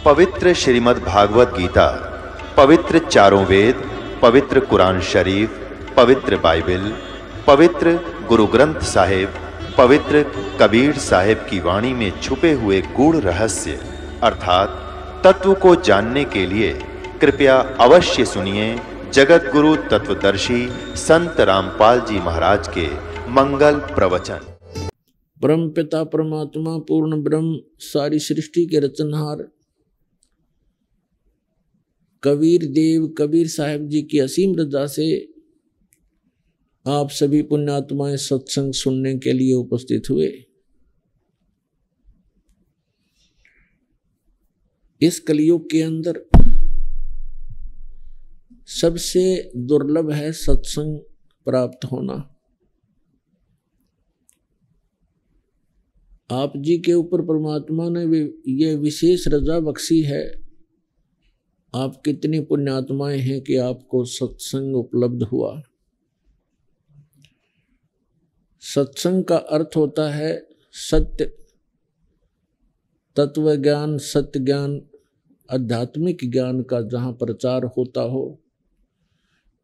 पवित्र श्रीमद् भागवत गीता, पवित्र चारों वेद, पवित्र कुरान शरीफ, पवित्र बाइबल, पवित्र गुरु ग्रंथ साहिब, पवित्र कबीर साहिब की वाणी में छुपे हुए गूढ़ रहस्य अर्थात तत्व को जानने के लिए कृपया अवश्य सुनिए जगत गुरु तत्वदर्शी संत रामपाल जी महाराज के मंगल प्रवचन। परम पिता परमात्मा पूर्ण ब्रह्म सारी सृष्टि के रचनहार कबीर देव कबीर साहिब जी की असीम रजा से आप सभी पुण्यात्माएं सत्संग सुनने के लिए उपस्थित हुए। इस कलयुग के अंदर सबसे दुर्लभ है सत्संग प्राप्त होना। आप जी के ऊपर परमात्मा ने ये विशेष रजा बख्शी है। आप कितनी पुण्यात्माएं हैं कि आपको सत्संग उपलब्ध हुआ। सत्संग का अर्थ होता है सत्य, तत्व ज्ञान, सत्य ज्ञान, आध्यात्मिक ज्ञान का जहां प्रचार होता हो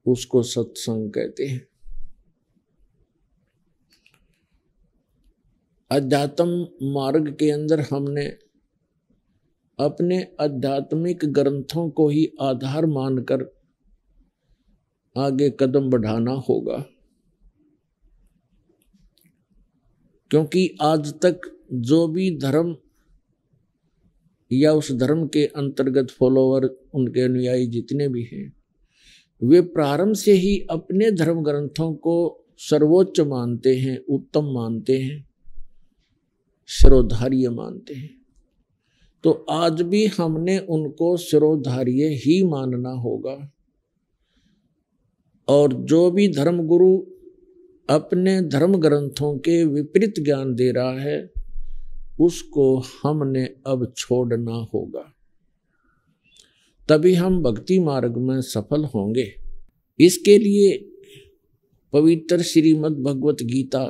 उसको सत्संग कहते हैं। अध्यात्म मार्ग के अंदर हमने अपने आध्यात्मिक ग्रंथों को ही आधार मानकर आगे कदम बढ़ाना होगा, क्योंकि आज तक जो भी धर्म या उस धर्म के अंतर्गत फॉलोवर, उनके अनुयायी जितने भी हैं, वे प्रारंभ से ही अपने धर्म ग्रंथों को सर्वोच्च मानते हैं, उत्तम मानते हैं, शिरोधार्य मानते हैं। तो आज भी हमने उनको शिरोधार्य ही मानना होगा। और जो भी धर्मगुरु अपने धर्म ग्रंथों के विपरीत ज्ञान दे रहा है उसको हमने अब छोड़ना होगा, तभी हम भक्ति मार्ग में सफल होंगे। इसके लिए पवित्र श्रीमद् भगवत गीता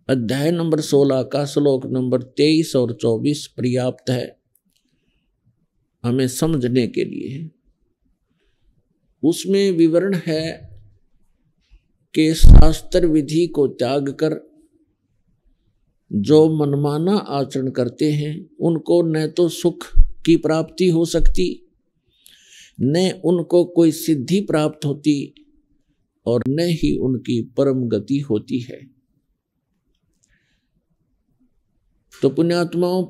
अध्याय नंबर 16 का श्लोक नंबर 23 और 24 पर्याप्त है हमें समझने के लिए। उसमें विवरण है कि शास्त्र विधि को त्याग कर जो मनमाना आचरण करते हैं उनको न तो सुख की प्राप्ति हो सकती, न उनको कोई सिद्धि प्राप्त होती और न ही उनकी परम गति होती है। तो पुण्यात्माओं,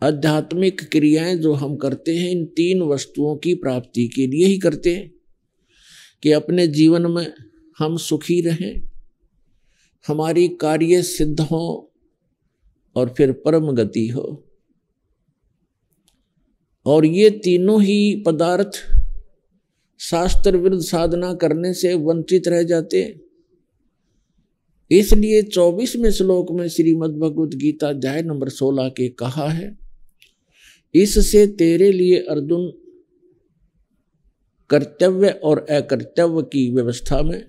आध्यात्मिक क्रियाएं जो हम करते हैं इन तीन वस्तुओं की प्राप्ति के लिए ही करते हैं कि अपने जीवन में हम सुखी रहें, हमारी कार्य सिद्ध हो और फिर परम गति हो। और ये तीनों ही पदार्थ शास्त्र विरुद्ध साधना करने से वंचित रह जाते हैं। इसलिए 24वें श्लोक में श्रीमद् भगवत गीता अध्याय नंबर 16 के कहा है, इससे तेरे लिए अर्जुन कर्तव्य और अकर्तव्य की व्यवस्था में,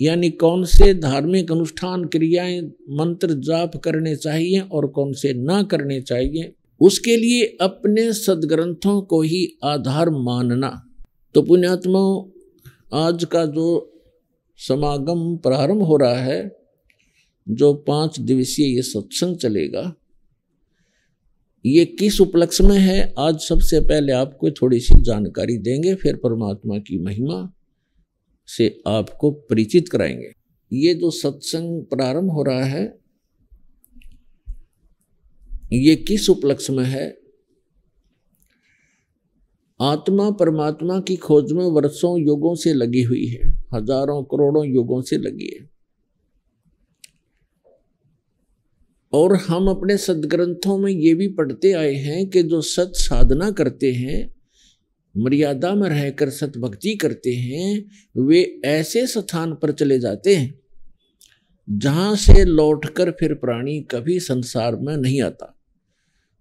यानी कौन से धार्मिक अनुष्ठान क्रियाएं मंत्र जाप करने चाहिए और कौन से ना करने चाहिए, उसके लिए अपने सदग्रंथों को ही आधार मानना। तो पुण्यात्माओं, आज का जो समागम प्रारंभ हो रहा है, जो 5 दिवसीय ये सत्संग चलेगा, ये किस उपलक्ष्य में है आज सबसे पहले आपको थोड़ी सी जानकारी देंगे, फिर परमात्मा की महिमा से आपको परिचित कराएंगे। ये जो सत्संग प्रारंभ हो रहा है ये किस उपलक्ष्य में है? आत्मा परमात्मा की खोज में वर्षों युगों से लगी हुई है, हजारों करोड़ों युगों से लगी है। और हम अपने सदग्रंथों में ये भी पढ़ते आए हैं कि जो सत साधना करते हैं, मर्यादा में रहकर सत भक्ति करते हैं, वे ऐसे स्थान पर चले जाते हैं जहां से लौटकर फिर प्राणी कभी संसार में नहीं आता।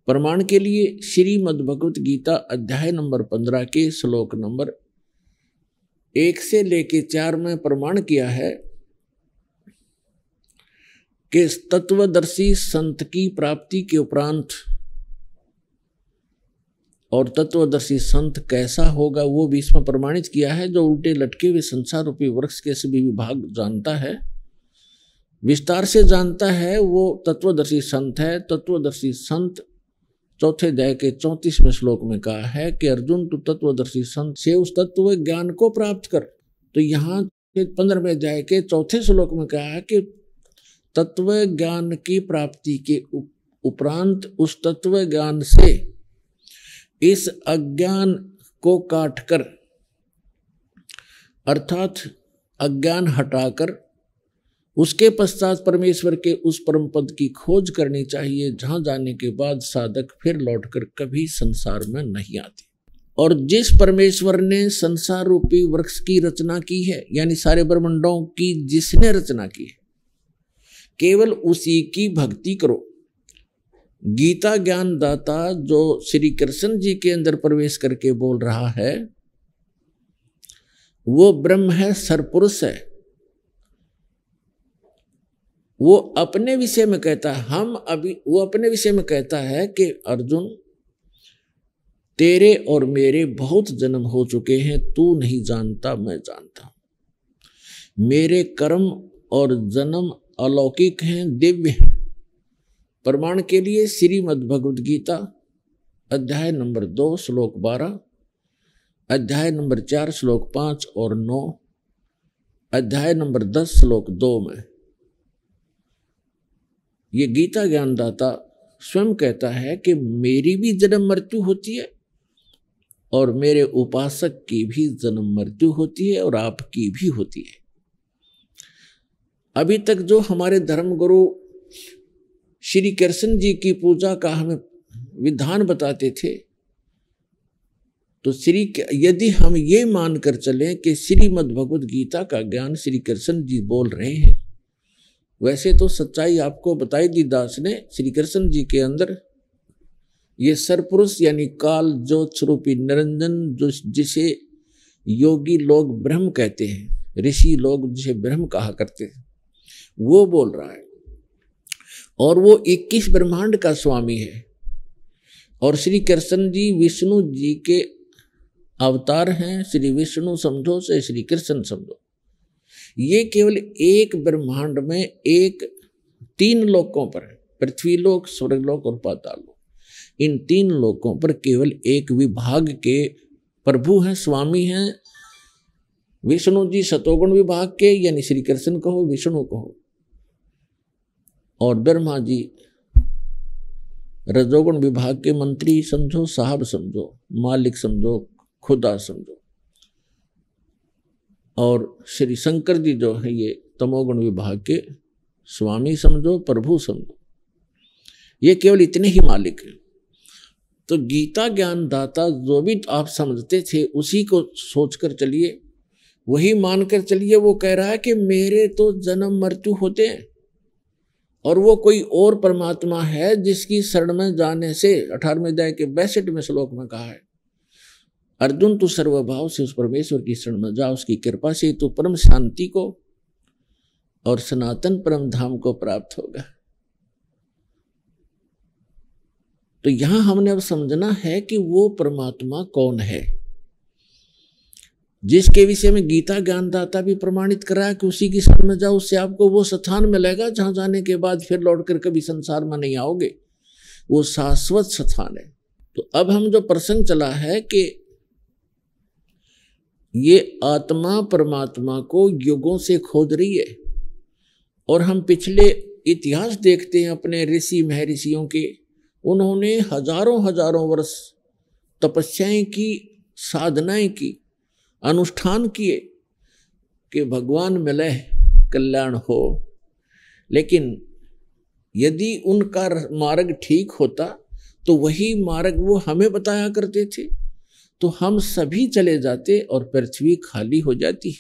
प्रमाण के लिए श्रीमद् भगवत गीता अध्याय नंबर 15 के श्लोक नंबर 1 से लेके 4 में प्रमाण किया है कि तत्वदर्शी संत की प्राप्ति के उपरांत और तत्वदर्शी संत कैसा होगा वो भी इसमें प्रमाणित किया है। जो उल्टे लटके हुए संसार रूपी वृक्ष के सभी विभाग जानता है, विस्तार से जानता है, वो तत्वदर्शी संत है। तत्वदर्शी संत चौथे अध्याय के 34वें श्लोक में कहा है कि अर्जुन तू तत्वदर्शी संत से उस तत्व ज्ञान को प्राप्त कर। तो यहाँ 15वें अध्याय के चौथे श्लोक में कहा है कि तत्व ज्ञान की प्राप्ति के उपरांत उस तत्व ज्ञान से इस अज्ञान को काटकर, अर्थात अज्ञान हटाकर, उसके पश्चात परमेश्वर के उस परम पद की खोज करनी चाहिए, जहां जाने के बाद साधक फिर लौटकर कभी संसार में नहीं आते। और जिस परमेश्वर ने संसार रूपी वृक्ष की रचना की है, यानी सारे ब्रह्मांडों की जिसने रचना की है, केवल उसी की भक्ति करो। गीता ज्ञान दाता जो श्री कृष्ण जी के अंदर प्रवेश करके बोल रहा है, वो ब्रह्म है, सरपुरुष है। वो अपने विषय में कहता है, वो अपने विषय में कहता है कि अर्जुन तेरे और मेरे बहुत जन्म हो चुके हैं, तू नहीं जानता, मैं जानता हूं। मेरे कर्म और जन्म अलौकिक हैं, दिव्य हैं। प्रमाण के लिए श्रीमद् भगवद गीता अध्याय नंबर 2 श्लोक 12, अध्याय नंबर 4 श्लोक 5 और 9, अध्याय नंबर 10 श्लोक 2 में ये गीता ज्ञानदाता स्वयं कहता है कि मेरी भी जन्म मृत्यु होती है और मेरे उपासक की भी जन्म मृत्यु होती है और आपकी भी होती है। अभी तक जो हमारे धर्म गुरु श्री कृष्ण जी की पूजा का हमें विधान बताते थे, तो यदि हम ये मानकर चलें कि श्रीमद् भगवद गीता का ज्ञान श्री कृष्ण जी बोल रहे हैं, वैसे तो सच्चाई आपको बताई दी दास ने। श्री कृष्ण जी के अंदर ये सरपुरुष यानी काल ज्योत स्वरूपी निरंजन, जिसे योगी लोग ब्रह्म कहते हैं, ऋषि लोग जिसे ब्रह्म कहा करते हैं, वो बोल रहा है। और वो 21 ब्रह्मांड का स्वामी है। और श्री कृष्ण जी विष्णु जी के अवतार हैं। श्री विष्णु समझो से श्री कृष्ण समझो। ये केवल एक ब्रह्मांड में 3 लोकों पर, पृथ्वी लोक, स्वर्गलोक और पाताल लोक, इन 3 लोकों पर केवल एक विभाग के प्रभु हैं, स्वामी हैं। विष्णु जी सतोगुण विभाग के, यानी श्री कृष्ण कहो, विष्णु कहो, और ब्रह्मा जी रजोगुण विभाग के मंत्री समझो, साहब समझो, मालिक समझो, खुदा समझो। और श्री शंकर जी जो है ये तमोगुण विभाग के स्वामी समझो, प्रभु समझो। ये केवल इतने ही मालिक हैं। तो गीता ज्ञान दाता जो भी आप समझते थे उसी को सोचकर चलिए, वही मानकर चलिए। वो कह रहा है कि मेरे तो जन्म मृत्यु होते हैं और वो कोई और परमात्मा है जिसकी शरण में जाने से 18वें अध्याय के 62वें श्लोक में कहा है, अर्जुन तू सर्वभाव से उस परमेश्वर की शरण में जा, उसकी कृपा से तू परम शांति को और सनातन परम धाम को प्राप्त होगा। तो यहां हमने अब समझना है कि वो परमात्मा कौन है, जिसके विषय में गीता ज्ञानदाता भी प्रमाणित करा है कि उसी की शरण में जाओ, उससे आपको वो स्थान मिलेगा जहां जाने के बाद फिर लौटकर कभी संसार में नहीं आओगे। वो शाश्वत स्थान है। तो अब हम जो प्रसंग चला है कि ये आत्मा परमात्मा को युगों से खोज रही है, और हम पिछले इतिहास देखते हैं अपने ऋषि महर्षियों के, उन्होंने हजारों वर्ष तपस्याएं की, साधनाएं की, अनुष्ठान किए कि भगवान मिले कल्याण हो। लेकिन यदि उनका मार्ग ठीक होता तो वही मार्ग वो हमें बताया करते थे, तो हम सभी चले जाते और पृथ्वी खाली हो जाती।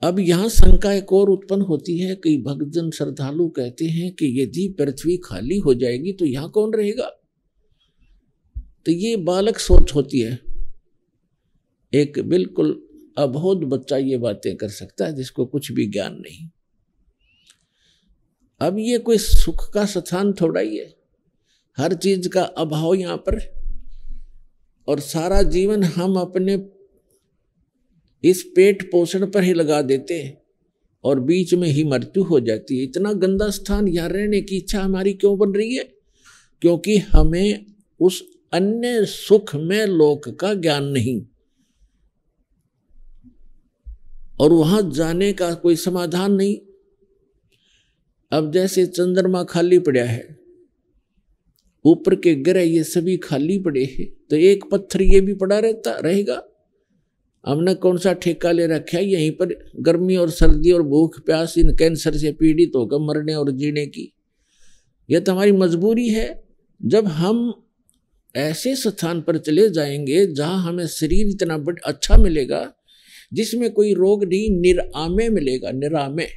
अब यहां शंका एक और उत्पन्न होती है कि भक्तजन श्रद्धालु कहते हैं कि यदि पृथ्वी खाली हो जाएगी तो यहां कौन रहेगा। तो ये बालक सोच होती है। एक बिल्कुल अबोध बच्चा ये बातें कर सकता है जिसको कुछ भी ज्ञान नहीं। अब ये कोई सुख का स्थान थोड़ा ही है। हर चीज का अभाव यहाँ पर, और सारा जीवन हम अपने इस पेट पोषण पर ही लगा देते हैं और बीच में ही मृत्यु हो जाती है। इतना गंदा स्थान यहाँ रहने की इच्छा हमारी क्यों बन रही है? क्योंकि हमें उस अन्य सुख में लोक का ज्ञान नहीं, और वहां जाने का कोई समाधान नहीं। अब जैसे चंद्रमा खाली पड़ा है, ऊपर के ग्रह ये सभी खाली पड़े हैं, तो एक पत्थर ये भी पड़ा रहेगा। हमने कौन सा ठेका ले रखा है यहीं पर गर्मी और सर्दी और भूख प्यास इन कैंसर से पीड़ित होकर मरने और जीने की? यह तो हमारी मजबूरी है। जब हम ऐसे स्थान पर चले जाएंगे जहां हमें शरीर इतना अच्छा मिलेगा, जिसमें कोई रोग नहीं, निरामे मिलेगा। निरामे,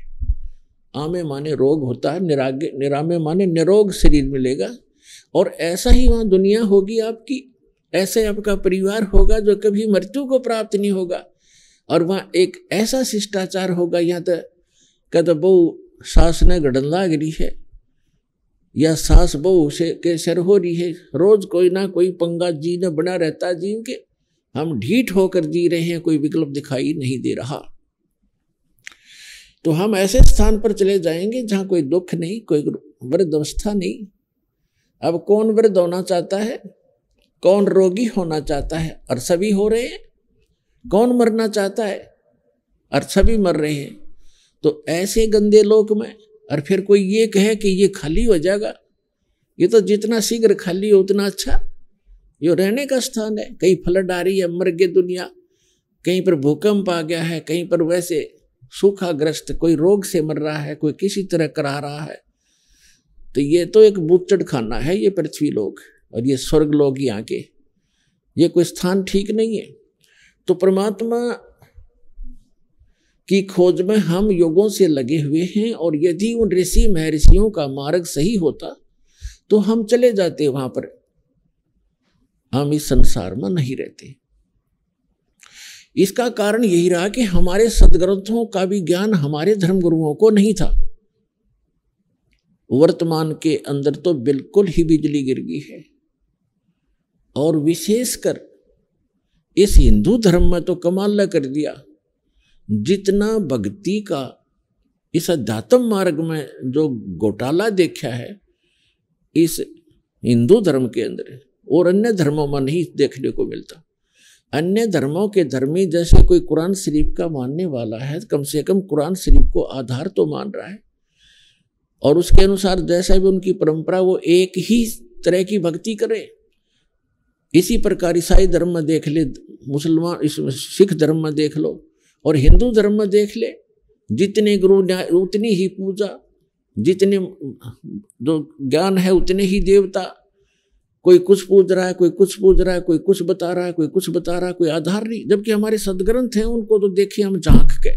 आमे माने रोग होता है, निरामे माने निरोग शरीर मिलेगा। और ऐसा ही वहां दुनिया होगी आपकी, ऐसे आपका परिवार होगा जो कभी मृत्यु को प्राप्त नहीं होगा। और वहां एक ऐसा शिष्टाचार होगा, यहाँ तक कद बहु सास ने गड़न लाग रही है या सास बहु से के सर हो रही है, रोज कोई ना कोई पंगा जी ने बना रहता जीव के। हम ढीठ होकर जी रहे हैं, कोई विकल्प दिखाई नहीं दे रहा। तो हम ऐसे स्थान पर चले जाएंगे जहां कोई दुख नहीं, कोई वृद्ध अवस्था नहीं। अब कौन वृद्ध होना चाहता है, कौन रोगी होना चाहता है? और सभी हो रहे हैं। कौन मरना चाहता है? और सभी मर रहे हैं। तो ऐसे गंदे लोक में और फिर कोई ये कहे कि ये खाली हो जाएगा, ये तो जितना शीघ्र खाली हो उतना अच्छा। ये रहने का स्थान है। कहीं फ्लड आ रही है, मर गई दुनिया, कहीं पर भूकंप आ गया है, कहीं पर वैसे सूखाग्रस्त, कोई रोग से मर रहा है, कोई किसी तरह करा रहा है। तो ये तो एक बूचड़ खाना है ये पृथ्वी लोक, और ये स्वर्ग लोक यहाँ के, ये कोई स्थान ठीक नहीं है। तो परमात्मा की खोज में हम युगों से लगे हुए हैं, और यदि उन ऋषि महर्षियों का मार्ग सही होता तो हम चले जाते वहां पर। हम इस संसार में नहीं रहते। इसका कारण यही रहा कि हमारे सदग्रंथों का भी ज्ञान हमारे धर्मगुरुओं को नहीं था। वर्तमान के अंदर तो बिल्कुल ही बिजली गिर गई है, और विशेषकर इस हिंदू धर्म में तो कमाल कर दिया। जितना भक्ति का इस अध्यात्म मार्ग में जो घोटाला देखा है इस हिंदू धर्म के अंदर, और अन्य धर्मों में नहीं देखने को मिलता। अन्य धर्मों के धर्मी जैसे कोई कुरान शरीफ का मानने वाला है, कम से कम कुरान शरीफ को आधार तो मान रहा है, और उसके अनुसार जैसा भी उनकी परंपरा वो एक ही तरह की भक्ति करे। इसी प्रकार ईसाई धर्म में देख ले, मुसलमान सिख धर्म में देख लो, और हिंदू धर्म में देख ले, जितने गुरु उतनी ही पूजा, जितने जो ज्ञान है उतने ही देवता। कोई कुछ पूज रहा है, कोई कुछ पूज रहा है, कोई कुछ बता रहा है, कोई कुछ बता रहा है, कोई आधार नहीं। जबकि हमारे सदग्रंथ हैं, उनको तो देखिए हम झांक के।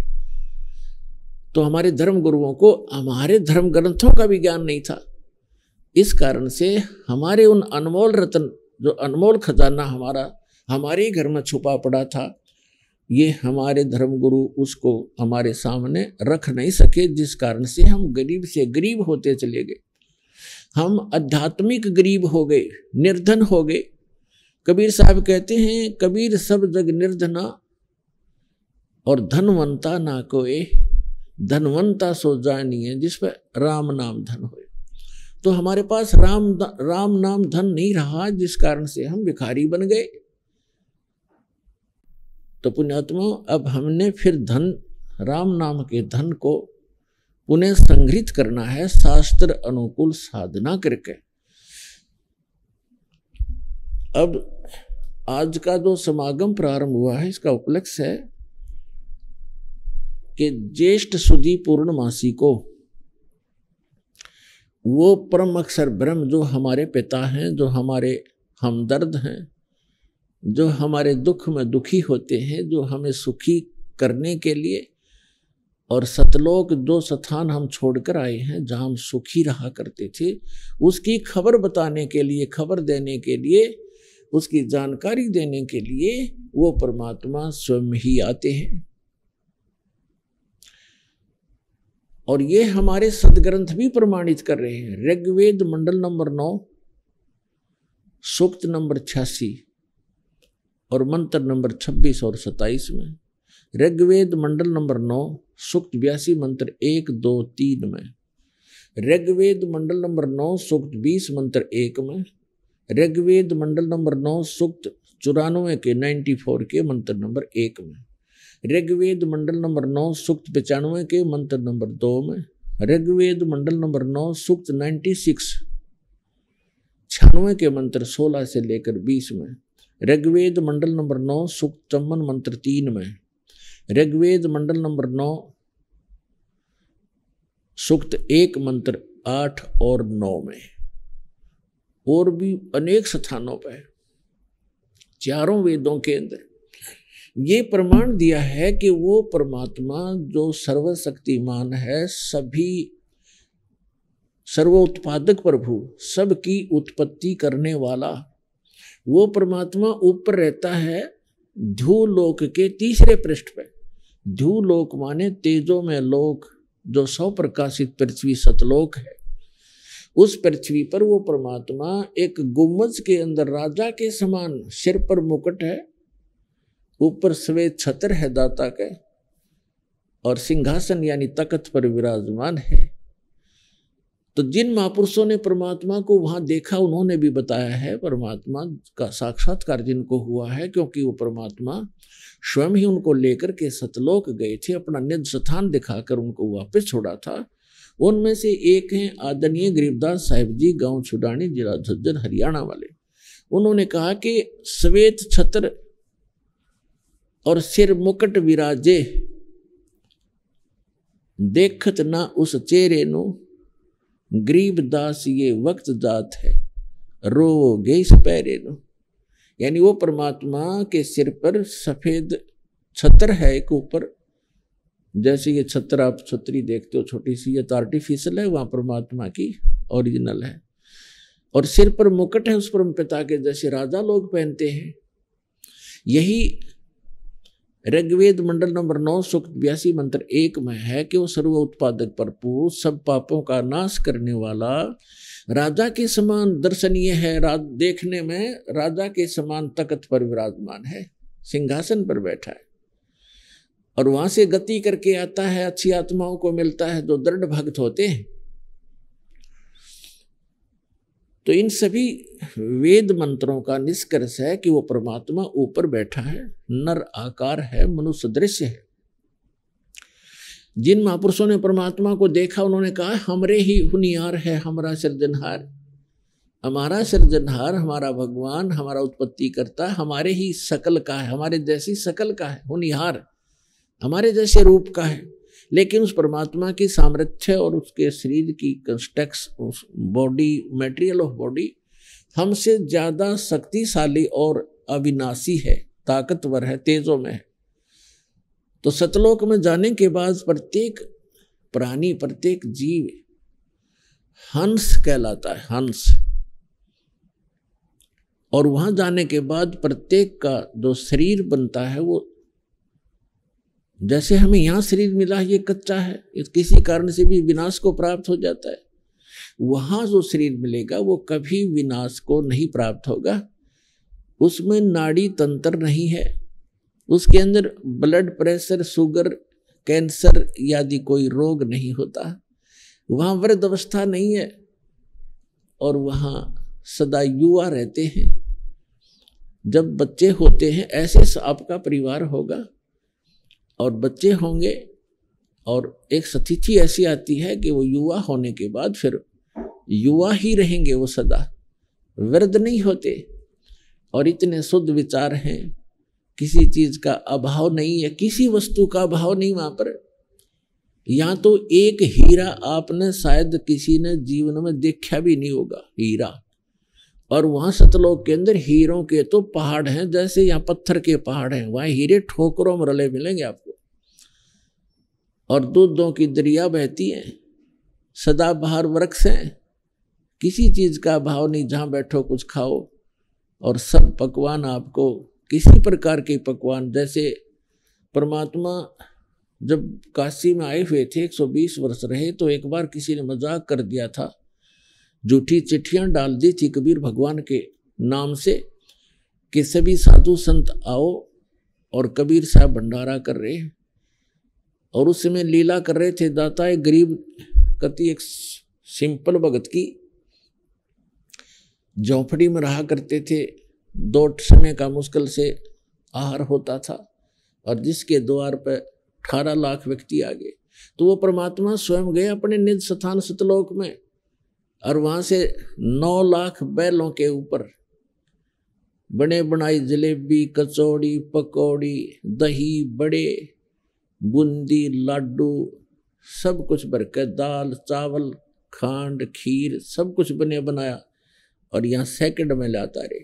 तो हमारे धर्म गुरुओं को हमारे धर्म ग्रंथों का भी ज्ञान नहीं था। इस कारण से हमारे उन अनमोल रत्न, जो अनमोल खजाना हमारे घर में छुपा पड़ा था, ये हमारे धर्मगुरु उसको हमारे सामने रख नहीं सके, जिस कारण से हम गरीब से गरीब होते चले गए। हम आध्यात्मिक गरीब हो गए, निर्धन हो गए। कबीर साहब कहते हैं, कबीर सब जग निर्धना और धनवंता ना कोई, धनवंता सो जानिए जिस पर राम नाम धन होए। तो हमारे पास राम नाम धन नहीं रहा, जिस कारण से हम भिखारी बन गए। तो पुण्यात्मा, अब हमने फिर राम नाम के धन को पुनः संग्रहित करना है शास्त्र अनुकूल साधना करके। अब आज का जो समागम प्रारंभ हुआ है, इसका उपलक्ष्य है कि ज्येष्ठ सुदी पूर्णमासी को वो परम अक्षर ब्रह्म जो हमारे पिता हैं, जो हमारे हमदर्द हैं, जो हमारे दुख में दुखी होते हैं, जो हमें सुखी करने के लिए, और सतलोक जो स्थान हम छोड़कर आए हैं जहाँ हम सुखी रहा करते थे, उसकी खबर बताने के लिए, खबर देने के लिए, उसकी जानकारी देने के लिए वो परमात्मा स्वयं ही आते हैं। और ये हमारे सदग्रंथ भी प्रमाणित कर रहे हैं। ऋग्वेद मंडल नंबर 9 सूक्त नंबर 86 और मंत्र नंबर 26 और 27 में, ऋग्वेद मंडल नंबर 9 सूक्त 82 मंत्र 1, 2, 3 में, ऋग्वेद मंडल नंबर 9 सूक्त 20 मंत्र 1 में, ऋग्वेद मंडल नंबर 9 सूक्त 94 के 94 के मंत्र नंबर 1 में, ऋग्वेद मंडल नंबर 9 सूक्त 95 के मंत्र नंबर 2 में, ऋग्वेद मंडल नंबर 9 सूक्त 96 के मंत्र 16 से लेकर 20 में, ऋग्वेद मंडल नंबर 9 सूक्त 54 मंत्र 3 में, ऋग्वेद मंडल नंबर 9 सूक्त 1 मंत्र 8 और 9 में, और भी अनेक स्थानों पर चारों वेदों के अंदर ये प्रमाण दिया है कि वो परमात्मा जो सर्वशक्तिमान है, सभी सर्वोत्पादक प्रभु, सबकी उत्पत्ति करने वाला, वो परमात्मा ऊपर रहता है ध्रुवलोक के तीसरे पृष्ठ पे। ध्रुवलोक माने तेजो में लोक, जो सौ प्रकाशित पृथ्वी सतलोक है। उस पृथ्वी पर वो परमात्मा एक गुम्बज के अंदर राजा के समान, सिर पर मुकुट है, ऊपर श्वेत छत्र है दाता के, और सिंहासन यानी तख्त पर विराजमान है। तो जिन महापुरुषों ने परमात्मा को वहां देखा, उन्होंने भी बताया है परमात्मा का साक्षात्कार जिनको हुआ है, क्योंकि वो परमात्मा स्वयं ही उनको लेकर के सतलोक गए थे, अपना निज स्थान दिखाकर उनको वापस छोड़ा था। उनमें से एक हैं आदरणीय गरीबदास साहिब जी, गांव छुडानी, जिला झज्जर, हरियाणा वाले। उन्होंने कहा कि श्वेत छत्र और सिर मुकुट विराजे, देखत ना उस चेहरे नु, गरीबदास ये वक्त जात है, रोगे इस पैरे नु। यानी वो परमात्मा के सिर पर सफेद छत्र है एक ऊपर, जैसे ये छत्र आप छतरी देखते हो छोटी सी, ये तो आर्टिफिशियल है, वहां परमात्मा की ओरिजिनल है। और सिर पर मुकुट है उस परम पिता के, जैसे राजा लोग पहनते हैं। यही ऋग्वेद मंडल नंबर 9 सूक्त 82 मंत्र 1 में है कि वो सर्व उत्पादक प्रभु, सब पापों का नाश करने वाला, राजा के समान दर्शनीय है, देखने में राजा के समान तख्त पर विराजमान है, सिंहासन पर बैठा है, और वहां से गति करके आता है, अच्छी आत्माओं को मिलता है जो दृढ़ भक्त होते हैं। तो इन सभी वेद मंत्रों का निष्कर्ष है कि वो परमात्मा ऊपर बैठा है, नर आकार है, मनुष्य दृश्य है। जिन महापुरुषों ने परमात्मा को देखा, उन्होंने कहा हमरे ही हुनियार है हमारा सृजनहार, हमारा सृजनहार, हमारा भगवान, हमारा उत्पत्ति करता, हमारे ही शकल का है, हमारे जैसी शकल का है, हुनियार हमारे जैसे रूप का है। लेकिन उस परमात्मा की सामर्थ्य और उसके शरीर की कंस्ट्रक्स, उस बॉडी, मटेरियल ऑफ बॉडी हमसे ज्यादा शक्तिशाली और अविनाशी है, ताकतवर है, तेजों में है। तो सतलोक में जाने के बाद प्रत्येक प्राणी, प्रत्येक जीव हंस कहलाता है, हंस। और वहां जाने के बाद प्रत्येक का जो शरीर बनता है, वो जैसे हमें यहाँ शरीर मिला ये कच्चा है, किसी कारण से भी विनाश को प्राप्त हो जाता है, वहां जो शरीर मिलेगा वो कभी विनाश को नहीं प्राप्त होगा। उसमें नाड़ी तंत्र नहीं है, उसके अंदर ब्लड प्रेशर, शुगर, कैंसर आदि कोई रोग नहीं होता, वहां वृद्ध अवस्था नहीं है, और वहां सदा युवा रहते हैं। जब बच्चे होते हैं, ऐसे आपका परिवार होगा और बच्चे होंगे, और एक स्थिति ऐसी आती है कि वो युवा होने के बाद फिर युवा ही रहेंगे, वो सदा वृद्ध नहीं होते, और इतने शुद्ध विचार हैं, किसी चीज का अभाव नहीं है, किसी वस्तु का अभाव नहीं वहां पर। यहाँ तो एक हीरा आपने शायद किसी ने जीवन में देखा भी नहीं होगा, हीरा। और वहां सतलोक के अंदर हीरों के तो पहाड़ हैं, जैसे यहाँ पत्थर के पहाड़ हैं, वहां हीरे ठोकरों में रले मिलेंगे आपको। और दूधों की दरिया बहती है, सदाबहार वृक्ष हैं, किसी चीज का अभाव नहीं, जहां बैठो कुछ खाओ, और सब पकवान आपको किसी प्रकार के पकवान। जैसे परमात्मा जब काशी में आए हुए थे, 120 वर्ष रहे, तो एक बार किसी ने मजाक कर दिया था, झूठी चिट्ठियां डाल दी थी कबीर भगवान के नाम से कि सभी साधु संत आओ, और कबीर साहब भंडारा कर रहे हैं और उस समय लीला कर रहे थे। दाता एक गरीब कति एक सिंपल भगत की झोंपड़ी में रहा करते थे। 2 समय का मुश्किल से आहार होता था और जिसके द्वार पर 18 लाख व्यक्ति आ गए। तो वो परमात्मा स्वयं गए अपने निज स्थान सतलोक में और वहां से 9 लाख बैलों के ऊपर बने बनाई जलेबी, कचौड़ी, पकौड़ी, दही, बड़े, बूंदी, लाडू सब कुछ भरकर, दाल, चावल, खांड, खीर सब कुछ बने बनाया और यहाँ सेकंड में लाता रहे।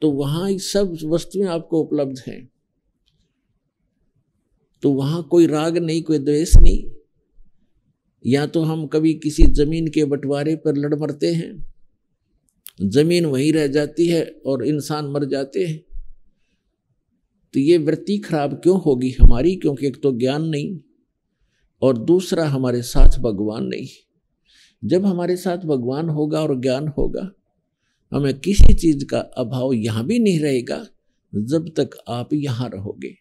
तो वहाँ सब वस्तुएं आपको उपलब्ध हैं। तो वहाँ कोई राग नहीं, कोई द्वेष नहीं। या तो हम कभी किसी जमीन के बंटवारे पर लड़ मरते हैं, जमीन वहीं रह जाती है और इंसान मर जाते हैं। तो ये वृत्ति खराब क्यों होगी हमारी? क्योंकि एक तो ज्ञान नहीं और दूसरा हमारे साथ भगवान नहीं। जब हमारे साथ भगवान होगा और ज्ञान होगा, हमें किसी चीज का अभाव यहां भी नहीं रहेगा जब तक आप यहां रहोगे।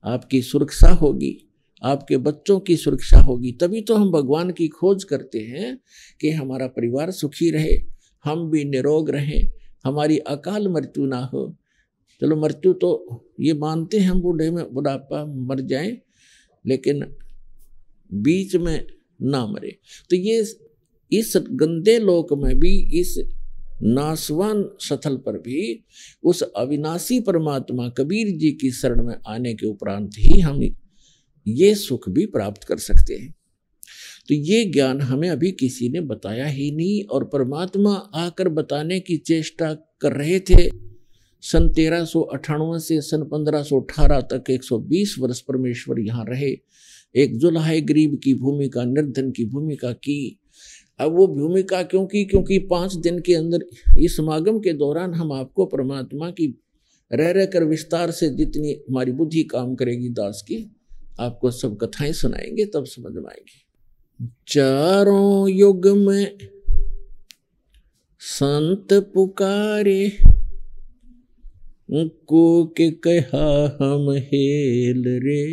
आपकी सुरक्षा होगी, आपके बच्चों की सुरक्षा होगी। तभी तो हम भगवान की खोज करते हैं कि हमारा परिवार सुखी रहे, हम भी निरोग रहें, हमारी अकाल मृत्यु ना हो। चलो मृत्यु तो ये मानते हैं हम बूढ़े में बुढ़ापा मर जाएं, लेकिन बीच में ना मरे। तो ये इस गंदे लोक में भी, इस नासवान स्थल पर भी उस अविनाशी परमात्मा कबीर जी की शरण में आने के उपरांत ही हम ये सुख भी प्राप्त कर सकते हैं। तो ये ज्ञान हमें अभी किसी ने बताया ही नहीं और परमात्मा आकर बताने की चेष्टा कर रहे थे। सन 1398 से सन 1518 तक 120 वर्ष परमेश्वर यहाँ रहे। एक जुल्हाए गरीब की भूमिका, निर्धन की भूमिका की। अब वो भूमिका क्यों की? क्योंकि 5 दिन के अंदर इस समागम के दौरान हम आपको परमात्मा की रह कर विस्तार से जितनी हमारी बुद्धि काम करेगी दास की, आपको सब कथाएं सुनाएंगे, तब समझ में आएगी। चारों युग में संत पुकारे, को के कहा हम हेल रे,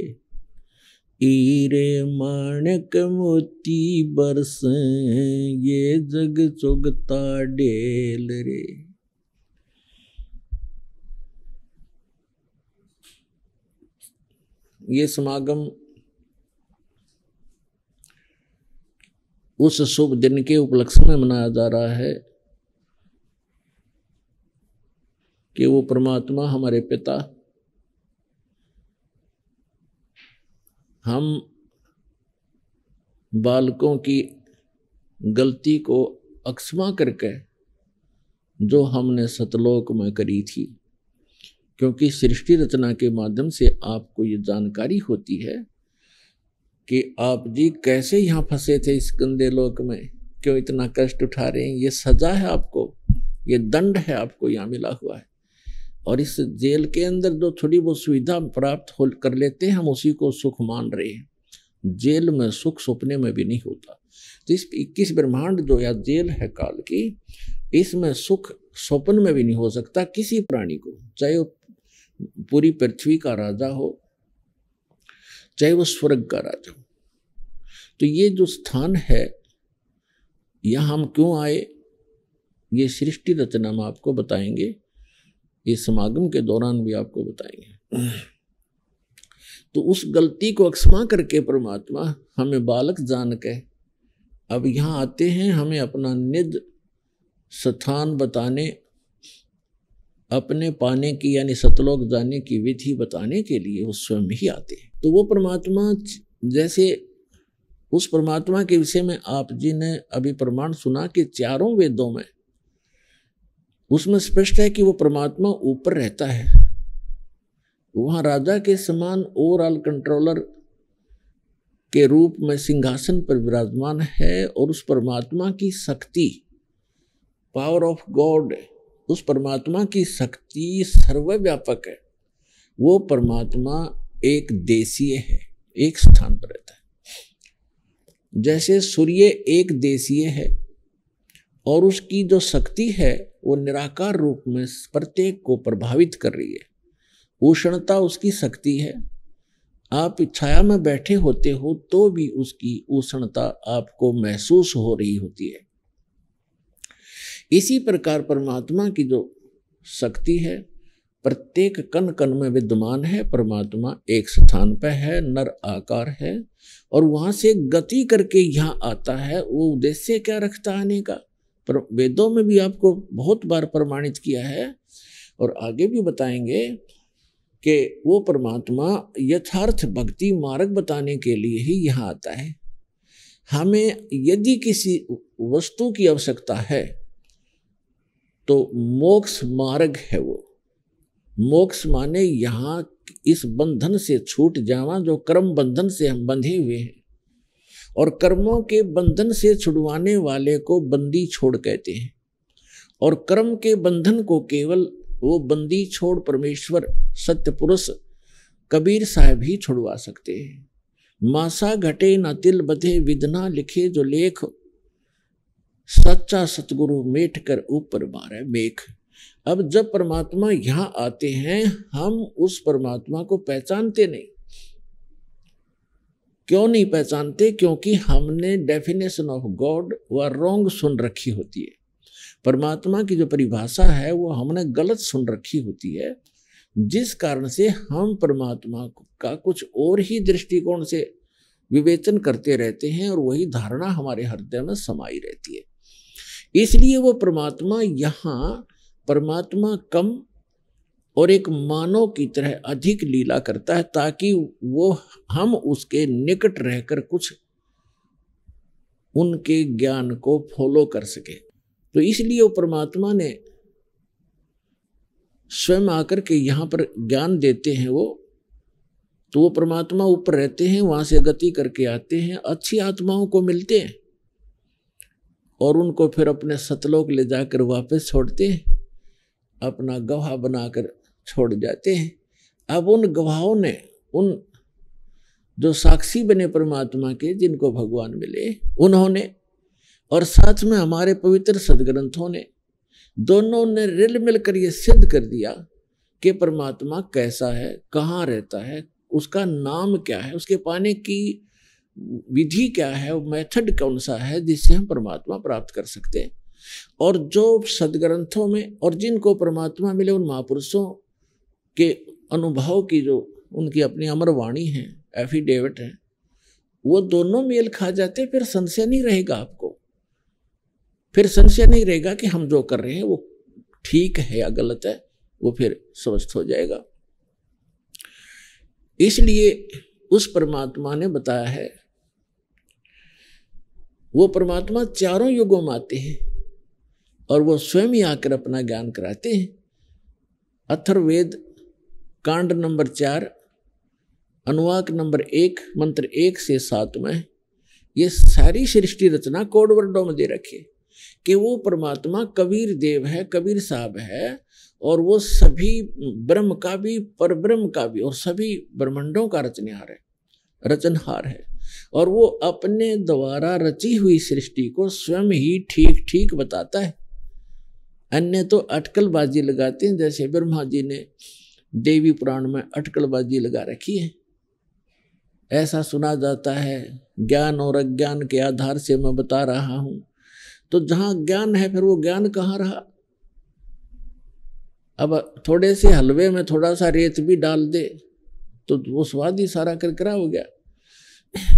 हीरे माणक मोती बरसें, ये जग चुगता डेल रे। ये समागम उस शुभ दिन के उपलक्ष्य में मनाया जा रहा है कि वो परमात्मा हमारे पिता हम बालकों की गलती को अक्षमा करके जो हमने सतलोक में करी थी, क्योंकि सृष्टि रचना के माध्यम से आपको ये जानकारी होती है कि आप जी कैसे यहाँ फंसे थे इस गंदे लोक में, क्यों इतना कष्ट उठा रहे हैं। ये सजा है आपको, ये दंड है आपको यहाँ मिला हुआ है। और इस जेल के अंदर जो थोड़ी बहुत सुविधा प्राप्त कर लेते हैं, हम उसी को सुख मान रहे हैं। जेल में सुख सपने में भी नहीं होता। तो इस 21 ब्रह्मांड जो या जेल है काल की, इसमें सुख स्वप्न में भी नहीं हो सकता किसी प्राणी को, चाहे वो पूरी पृथ्वी का राजा हो, चाहे वो स्वर्ग का राजा हो। तो ये जो स्थान है, यहाँ हम क्यों आए, ये सृष्टि रचना में आपको बताएंगे, इस समागम के दौरान भी आपको बताएंगे। तो उस गलती को अक्षमा करके परमात्मा हमें बालक जान के अब यहाँ आते हैं, हमें अपना निज स्थान बताने, अपने पाने की यानी सतलोक जाने की विधि बताने के लिए वो स्वयं ही आते हैं। तो वो परमात्मा, जैसे उस परमात्मा के विषय में आप जी ने अभी प्रमाण सुना कि चारों वेदों में उसमें स्पष्ट है कि वो परमात्मा ऊपर रहता है, वहाँ राजा के समान ओवरऑल कंट्रोलर के रूप में सिंहासन पर विराजमान है। और उस परमात्मा की शक्ति, पावर ऑफ गॉड, उस परमात्मा की शक्ति सर्वव्यापक है। वो परमात्मा एक देशीय है, एक स्थान पर रहता है। जैसे सूर्य एक देशीय है और उसकी जो शक्ति है वो निराकार रूप में प्रत्येक को प्रभावित कर रही है। उष्णता उसकी शक्ति है। आप छाया में बैठे होते हो तो भी उसकी उष्णता आपको महसूस हो रही होती है। इसी प्रकार परमात्मा की जो शक्ति है प्रत्येक कण कण में विद्यमान है। परमात्मा एक स्थान पर है, नर आकार है, और वहां से गति करके यहाँ आता है। वो उद्देश्य क्या रखता है आने का, पर वेदों में भी आपको बहुत बार प्रमाणित किया है और आगे भी बताएंगे कि वो परमात्मा यथार्थ भक्ति मार्ग बताने के लिए ही यहाँ आता है। हमें यदि किसी वस्तु की आवश्यकता है तो मोक्ष मार्ग है वो। मोक्ष माने यहाँ इस बंधन से छूट जावा जो कर्म बंधन से हम बंधे हुए हैं, और कर्मों के बंधन से छुड़वाने वाले को बंदी छोड़ कहते हैं, और कर्म के बंधन को केवल वो बंदी छोड़ परमेश्वर सत्य पुरुष कबीर साहब ही छुड़वा सकते हैं। मासा घटे न तिल बधे विधना लिखे जो लेख, सच्चा सतगुरु मेट कर ऊपर मारे मेख। अब जब परमात्मा यहाँ आते हैं हम उस परमात्मा को पहचानते नहीं। क्यों नहीं पहचानते? क्योंकि हमने डेफिनेशन ऑफ गॉड व रॉन्ग सुन रखी होती है। परमात्मा की जो परिभाषा है वो हमने गलत सुन रखी होती है, जिस कारण से हम परमात्मा का कुछ और ही दृष्टिकोण से विवेचन करते रहते हैं और वही धारणा हमारे हृदय में समाई रहती है। इसलिए वो परमात्मा यहाँ परमात्मा कम और एक मानव की तरह अधिक लीला करता है, ताकि वो हम उसके निकट रहकर कुछ उनके ज्ञान को फॉलो कर सके। तो इसलिए वो परमात्मा ने स्वयं आकर के यहाँ पर ज्ञान देते हैं। तो वो परमात्मा ऊपर रहते हैं, वहां से गति करके आते हैं, अच्छी आत्माओं को मिलते हैं और उनको फिर अपने सतलोक ले जाकर वापस छोड़ते हैं, अपना गवाह बनाकर छोड़ जाते हैं। अब उन गवाहों ने, उन जो साक्षी बने परमात्मा के, जिनको भगवान मिले, उन्होंने और साथ में हमारे पवित्र सदग्रंथों ने, दोनों ने रिल मिलकर ये सिद्ध कर दिया कि परमात्मा कैसा है, कहाँ रहता है, उसका नाम क्या है, उसके पाने की विधि क्या है, मेथड कौन सा है जिससे हम परमात्मा प्राप्त कर सकते हैं। और जो सदग्रंथों में और जिनको परमात्मा मिले उन महापुरुषों के अनुभव की जो उनकी अपनी अमर वाणी है, एफिडेविट है, वो दोनों मेल खा जाते, फिर संशय नहीं रहेगा आपको। फिर संशय नहीं रहेगा कि हम जो कर रहे हैं वो ठीक है या गलत है, वो फिर स्वस्थ हो जाएगा। इसलिए उस परमात्मा ने बताया है, वो परमात्मा चारों युगों में आते हैं और वो स्वयं ही आकर अपना ज्ञान कराते हैं। अथर्ववेद कांड नंबर 4 अनुवाक नंबर 1 मंत्र 1 से 7 में ये सारी सृष्टि रचना कोड वर्डों में दे रखी कि वो परमात्मा कबीर देव है, कबीर साहब है, और वो सभी ब्रह्म का भी, परब्रह्म का भी, और सभी ब्रह्मांडों का रचनहार है। और वो अपने द्वारा रची हुई सृष्टि को स्वयं ही ठीक ठीक बताता है। अन्य तो अटकलबाजी लगाते हैं, जैसे ब्रह्मा जी ने देवी पुराण में अटकलबाजी लगा रखी है। ऐसा सुना जाता है, ज्ञान और अज्ञान के आधार से मैं बता रहा हूं। तो जहां ज्ञान है फिर वो ज्ञान कहाँ रहा? अब थोड़े से हलवे में थोड़ा सा रेत भी डाल दे तो वो स्वाद ही सारा करकरा हो गया।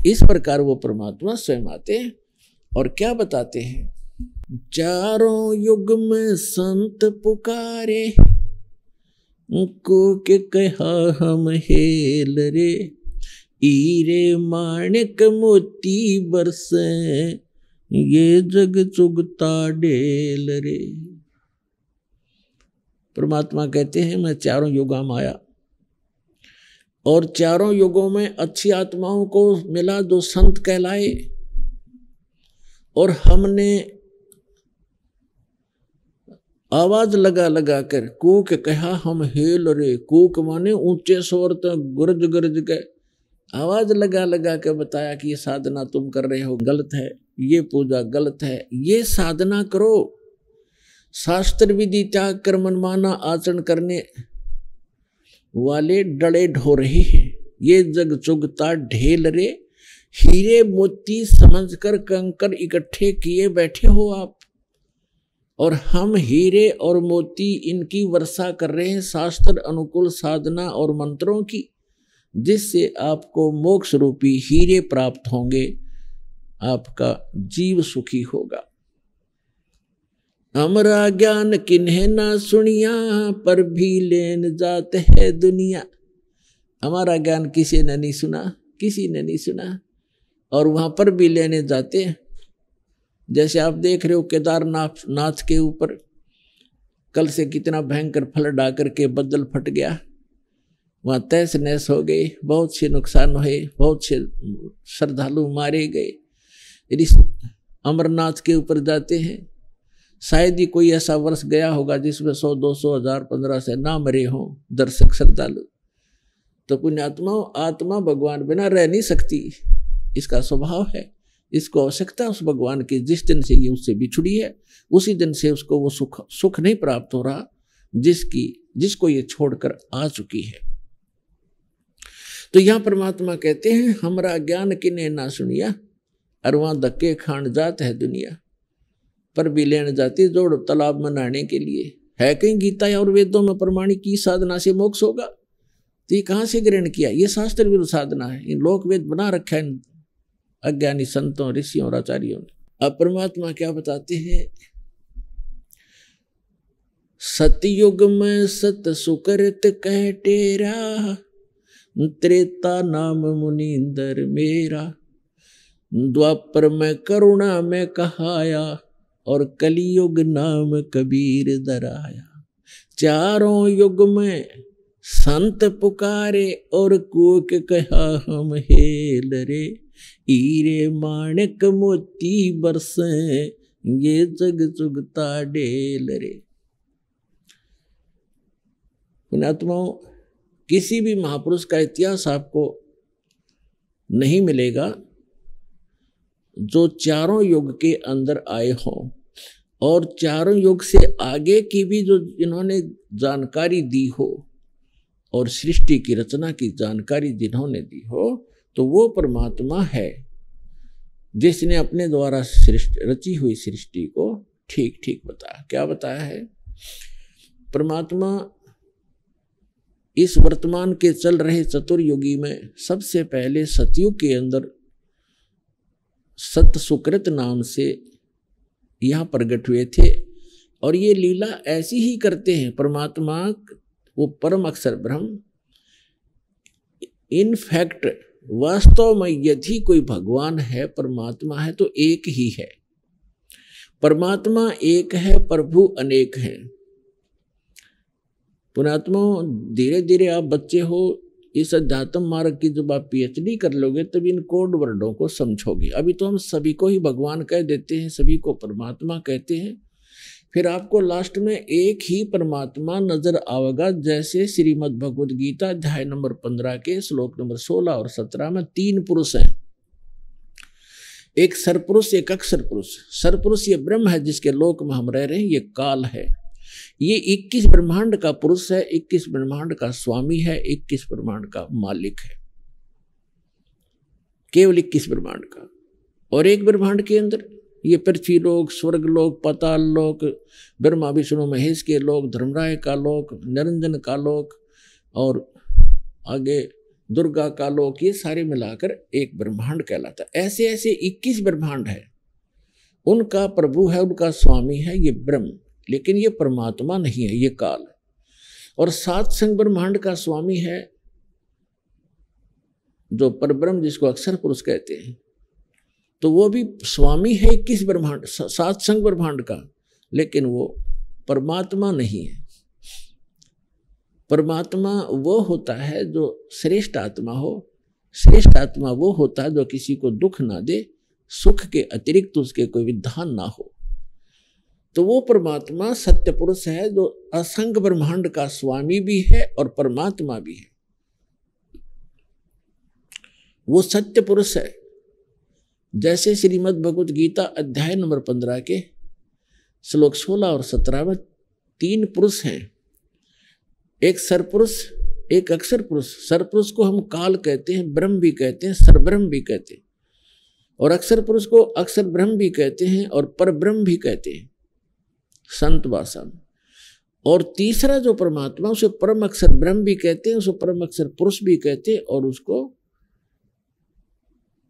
इस प्रकार वो परमात्मा स्वयं आते हैं और क्या बताते हैं? चारों युग में संत पुकारे, को के कहा हम हेल रे, हीरे माणिक मोती बरसे, ये जग चुगता ढेल रे। परमात्मा कहते हैं मैं चारों युगों में आया और चारों युगों में अच्छी आत्माओं को मिला जो संत कहलाए, और हमने आवाज लगा लगा कर कूक कहा हम हेल रे। कूक माने ऊंचे स्वर तक गुरज गुरज के आवाज लगा लगा के बताया कि ये साधना तुम कर रहे हो गलत है, ये पूजा गलत है, ये साधना करो। शास्त्र विधि त्याग कर मनमाना आचरण करने वाले डड़े ढो रहे हैं। ये जग चुगता ढेल रे, हीरे मोती समझकर कंकर इकट्ठे किए बैठे हो आप, और हम हीरे और मोती इनकी वर्षा कर रहे हैं शास्त्र अनुकूल साधना और मंत्रों की, जिससे आपको मोक्ष रूपी हीरे प्राप्त होंगे, आपका जीव सुखी होगा। हमारा ज्ञान किन्हें ना सुनिया, पर भी लेन जात है दुनिया। हमारा ज्ञान किसी ने नहीं सुना, किसी ने नहीं सुना, और वहां पर भी लेने जाते हैं। जैसे आप देख रहे हो केदारनाथ के ऊपर कल से कितना भयंकर फ्लड आकर के बदल फट गया, वहां तहस नहस हो गई, बहुत से नुकसान हुए, बहुत से श्रद्धालु मारे गए। यदि अमरनाथ के ऊपर जाते हैं, शायद ही कोई ऐसा वर्ष गया होगा जिसमें 100, 200, 1000, 15 से ना मरे हों दर्शक श्रद्धालु। तो आत्मा भगवान बिना रह नहीं सकती, इसका स्वभाव है, इसको आवश्यकता उस भगवान की। जिस दिन से ये उससे बिछुड़ी है, उसी दिन से उसको वो सुख नहीं प्राप्त हो रहा जिसको ये छोड़कर आ चुकी है। तो यहां परमात्मा कहते हैं हमरा ज्ञान किने ना सुनिया, और वहां धक्के खान जात है दुनिया, पर भी लेने जाती जोड़ तालाब में नहाने के लिए। है कहीं गीता और वेदों में प्रमाणिक की साधना से मोक्ष होगा? तो ये कहां से ग्रहण किया? ये शास्त्र विरुद्ध साधना है, इन लोक वेद बना रखा है इन अज्ञानी संतों, ऋषियों और आचार्यों ने। अब परमात्मा क्या बताते हैं? सतयुग में सत सुकृत कह टेरा, त्रेता नाम मुनींदर मेरा, द्वापर में करुणा में कहाया, और कलियुग नाम कबीर दराया। चारों युग में संत पुकारे, और कोक कहा हम हेल रे, हीरे माणिक मोती बरसे, ये जग चुगता ढेल रे। पुण्यात्माओं, किसी भी महापुरुष का इतिहास आपको नहीं मिलेगा जो चारों युग के अंदर आए हों, और चारों युग से आगे की भी जो जिन्होंने जानकारी दी हो, और सृष्टि की रचना की जानकारी जिन्होंने दी हो, तो वो परमात्मा है जिसने अपने द्वारा रची हुई सृष्टि को ठीक ठीक बताया। क्या बताया है? परमात्मा इस वर्तमान के चल रहे चतुर्युगी में सबसे पहले सतयुग के अंदर सत सुकृत नाम से यहाँ प्रकट हुए थे, और ये लीला ऐसी ही करते हैं परमात्मा, वो परम अक्षर ब्रह्म। इनफैक्ट वास्तव में यदि कोई भगवान है, परमात्मा है, तो एक ही है। परमात्मा एक है, प्रभु अनेक हैं। पुणात्मा, धीरे धीरे आप बच्चे हो, इस अध्यात्म मार्ग की जब आप PhD कर लोगे तब इन कोड वर्डों को समझोगे। अभी तो हम सभी को ही भगवान कह देते हैं, सभी को परमात्मा कहते हैं। फिर आपको लास्ट में एक ही परमात्मा नजर आएगा, जैसे श्रीमद् भगवद गीता अध्याय नंबर 15 के श्लोक नंबर 16 और 17 में 3 पुरुष हैं, एक सरपुरुष, एक अक्षर पुरुष। सरपुरुष ये ब्रह्म है जिसके लोक में हम रह रहे हैं, ये काल है, ये 21 ब्रह्मांड का पुरुष है, 21 ब्रह्मांड का स्वामी है, 21 ब्रह्मांड का मालिक है, केवल 21 ब्रह्मांड का। और एक ब्रह्मांड के अंदर ये पृथ्वी लोक, स्वर्ग लोक, पाताल लोक, ब्रह्मा विष्णु महेश के लोक, धर्मराय का लोक, निरंजन का लोक, और आगे दुर्गा का लोक, ये सारे मिलाकर एक ब्रह्मांड कहलाता है। ऐसे ऐसे 21 ब्रह्मांड है, उनका प्रभु है, उनका स्वामी है ये ब्रह्म, लेकिन ये परमात्मा नहीं है, ये काल है। और 7 संग ब्रह्मांड का स्वामी है जो परब्रह्म, जिसको अक्षर पुरुष कहते हैं, तो वो भी स्वामी है 21 ब्रह्मांड, 7 संग ब्रह्मांड का, लेकिन वो परमात्मा नहीं है। परमात्मा वो होता है जो श्रेष्ठ आत्मा हो, श्रेष्ठ आत्मा वो होता है जो किसी को दुख ना दे, सुख के अतिरिक्त उसके कोई विधान ना हो। तो वो परमात्मा सत्य पुरुष है जो असंग ब्रह्मांड का स्वामी भी है और परमात्मा भी है। वो सत्य पुरुष है। जैसे श्रीमद् भगवद गीता अध्याय नंबर 15 के श्लोक 16 और 17 में 3 पुरुष हैं, एक सरपुरुष, एक अक्षर पुरुष। सरपुरुष को हम काल कहते हैं, ब्रह्म भी कहते हैं, सरब्रह्म भी कहते हैं, और अक्षर पुरुष को अक्षर ब्रह्म भी कहते हैं और परब्रह्म भी कहते हैं संत भाषा में। और तीसरा जो परमात्मा, उसे परम अक्षर ब्रह्म भी कहते हैं, उसे परम अक्षर पुरुष भी कहते हैं, और उसको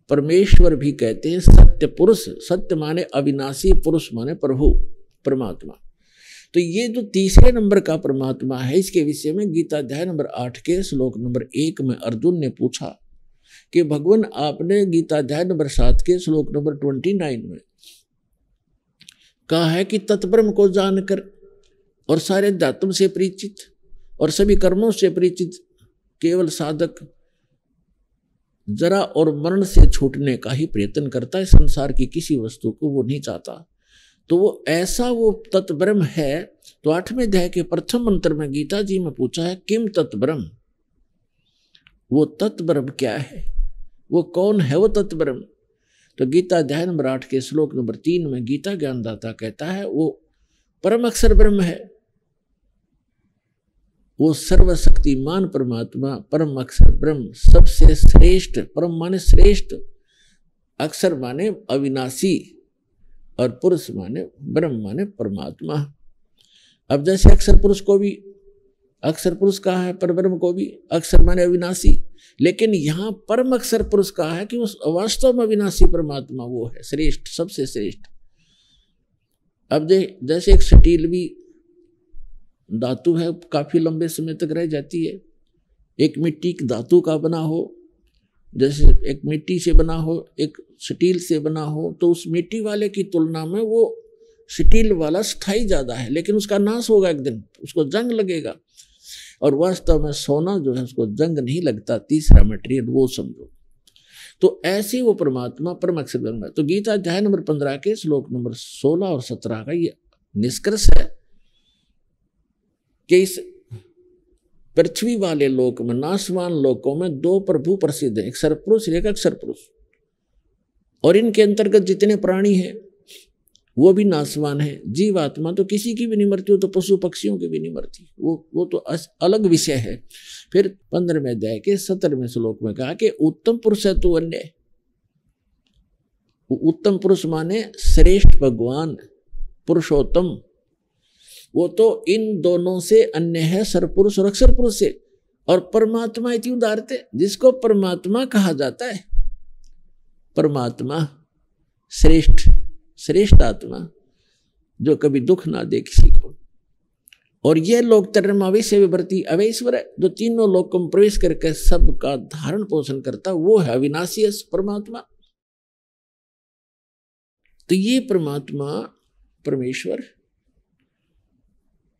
परमेश्वर भी कहते हैं, सत्य पुरुष। सत्य माने अविनाशी, पुरुष माने प्रभु परमात्मा। तो ये जो तीसरे नंबर का परमात्मा है, इसके विषय में गीता अध्याय नंबर 8 के श्लोक नंबर 1 में अर्जुन ने पूछा कि भगवान आपने गीता अध्याय नंबर 7 के श्लोक नंबर 29 में कहा है कि तत्ब्रह्म को जानकर और सारे अध्यात्म से परिचित और सभी कर्मों से परिचित केवल साधक जरा और मरण से छूटने का ही प्रयत्न करता है, संसार की किसी वस्तु को वो नहीं चाहता। तो वो ऐसा वो तत्ब्रह्म है। तो 8वें अध्याय के प्रथम मंत्र में गीता जी में पूछा है किम तत्ब्रह्म, वो तत्ब्रह्म क्या है, वो कौन है वो तत्ब्रह्म। तो गीता अध्याय नंबर 8 के श्लोक नंबर 3 में गीता ज्ञानदाता कहता है वो परम अक्षर ब्रह्म है, वो सर्वशक्तिमान परमात्मा, परम अक्षर ब्रह्म, सबसे श्रेष्ठ। परम माने श्रेष्ठ, अक्षर माने अविनाशी, और पुरुष माने ब्रह्म माने परमात्मा। अब जैसे अक्षर पुरुष को भी अक्षर पुरुष कहा है, पर ब्रह्म को भी अक्षर माने अविनाशी, लेकिन यहाँ परम अक्षर पुरुष कहा है कि उस वास्तव में अविनाशी परमात्मा वो है श्रेष्ठ, सबसे श्रेष्ठ। अब जैसे एक स्टील भी धातु है, काफी लंबे समय तक रह जाती है। एक मिट्टी की धातु का बना हो, जैसे एक मिट्टी से बना हो, एक स्टील से बना हो, तो उस मिट्टी वाले की तुलना में वो स्टील वाला स्थायी ज्यादा है, लेकिन उसका नाश होगा एक दिन, उसको जंग लगेगा। और वास्तव में सोना जो है उसको जंग नहीं लगता, तीसरा मटेरियल वो समझो। तो ऐसे वो परमात्मा परम अक्षर ब्रह्म है। तो गीता अध्याय नंबर 15 के श्लोक नंबर 16 और 17 का ये निष्कर्ष है कि इस पृथ्वी वाले लोक में, नाशवान लोकों में 2 प्रभु प्रसिद्ध है, एक सरपुरुष एक अक्षर पुरुष। और इनके अंतर्गत जितने प्राणी हैं वो भी नाशवान है। जीवात्मा तो किसी की भी नहीं मरती, हो तो पशु पक्षियों की भी नहीं मरती, वो तो अलग विषय है। फिर 15वें अध्याय के 17वें श्लोक में कहा कि उत्तम पुरुष है तो अन्य। उत्तम पुरुष माने श्रेष्ठ भगवान, पुरुषोत्तम, वो तो इन दोनों से अन्य है, सरपुरुष और अक्षर पुरुष से। और परमात्मा इति उदारते, जिसको परमात्मा कहा जाता है, परमात्मा श्रेष्ठ, श्रेष्ठ आत्मा जो कभी दुख ना दे किसी को। और ये लोग तरमावेश विवर्ती अवेश्वर है, जो तीनों लोकों में प्रवेश करके सबका धारण पोषण करता, वो है अविनाशी परमात्मा। तो ये परमात्मा परमेश्वर,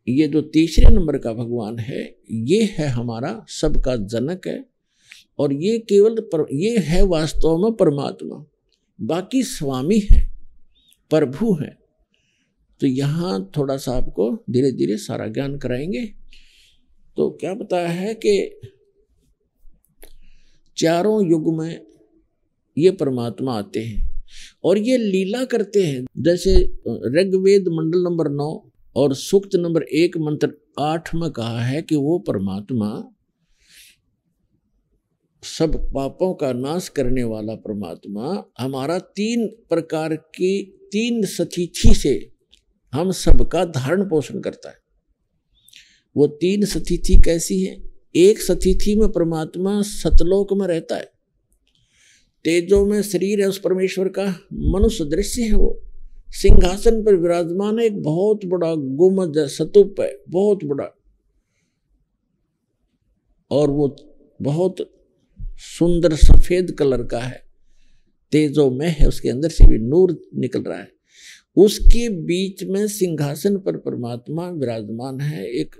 ये जो तीसरे नंबर का भगवान है, ये है हमारा सबका जनक है। और ये केवल ये है वास्तव में परमात्मा, बाकी स्वामी है, प्रभु है। तो यहाँ थोड़ा सा आपको धीरे धीरे सारा ज्ञान कराएंगे। तो क्या बताया है कि चारों युग में ये परमात्मा आते हैं और ये लीला करते हैं। जैसे ऋग्वेद मंडल नंबर 9 और सूक्त नंबर 1 मंत्र 8 में कहा है कि वो परमात्मा सब पापों का नाश करने वाला परमात्मा हमारा 3 प्रकार की 3 सतिथि से हम सबका धारण पोषण करता है। वो 3 सतिथि कैसी है? एक सतिथि में परमात्मा सतलोक में रहता है, तेजो में शरीर है उस परमेश्वर का, मनुष्य दृश्य है, वो सिंहासन पर विराजमान है, एक बहुत बड़ा गुम्बद है, स्तूप है बहुत बड़ा, और वो बहुत सुंदर सफेद कलर का है, तेजो में है, उसके अंदर से भी नूर निकल रहा है। उसके बीच में सिंहासन पर परमात्मा विराजमान है, एक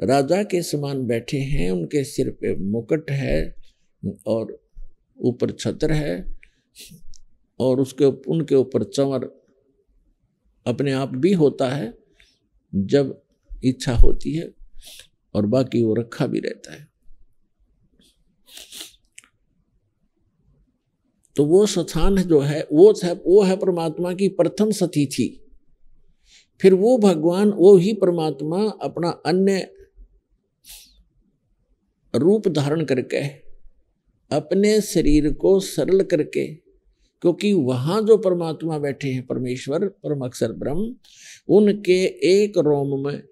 राजा के समान बैठे हैं, उनके सिर पे मुकुट है और ऊपर छत्र है, और उनके ऊपर चंवर अपने आप भी होता है जब इच्छा होती है, और बाकी वो रखा भी रहता है। तो वो स्थान जो है वो है परमात्मा की प्रथम सतिथि। फिर वो भगवान, वो ही परमात्मा अपना अन्य रूप धारण करके अपने शरीर को सरल करके, क्योंकि वहां जो परमात्मा बैठे हैं परमेश्वर परम अक्षर ब्रह्म, उनके एक रोम में,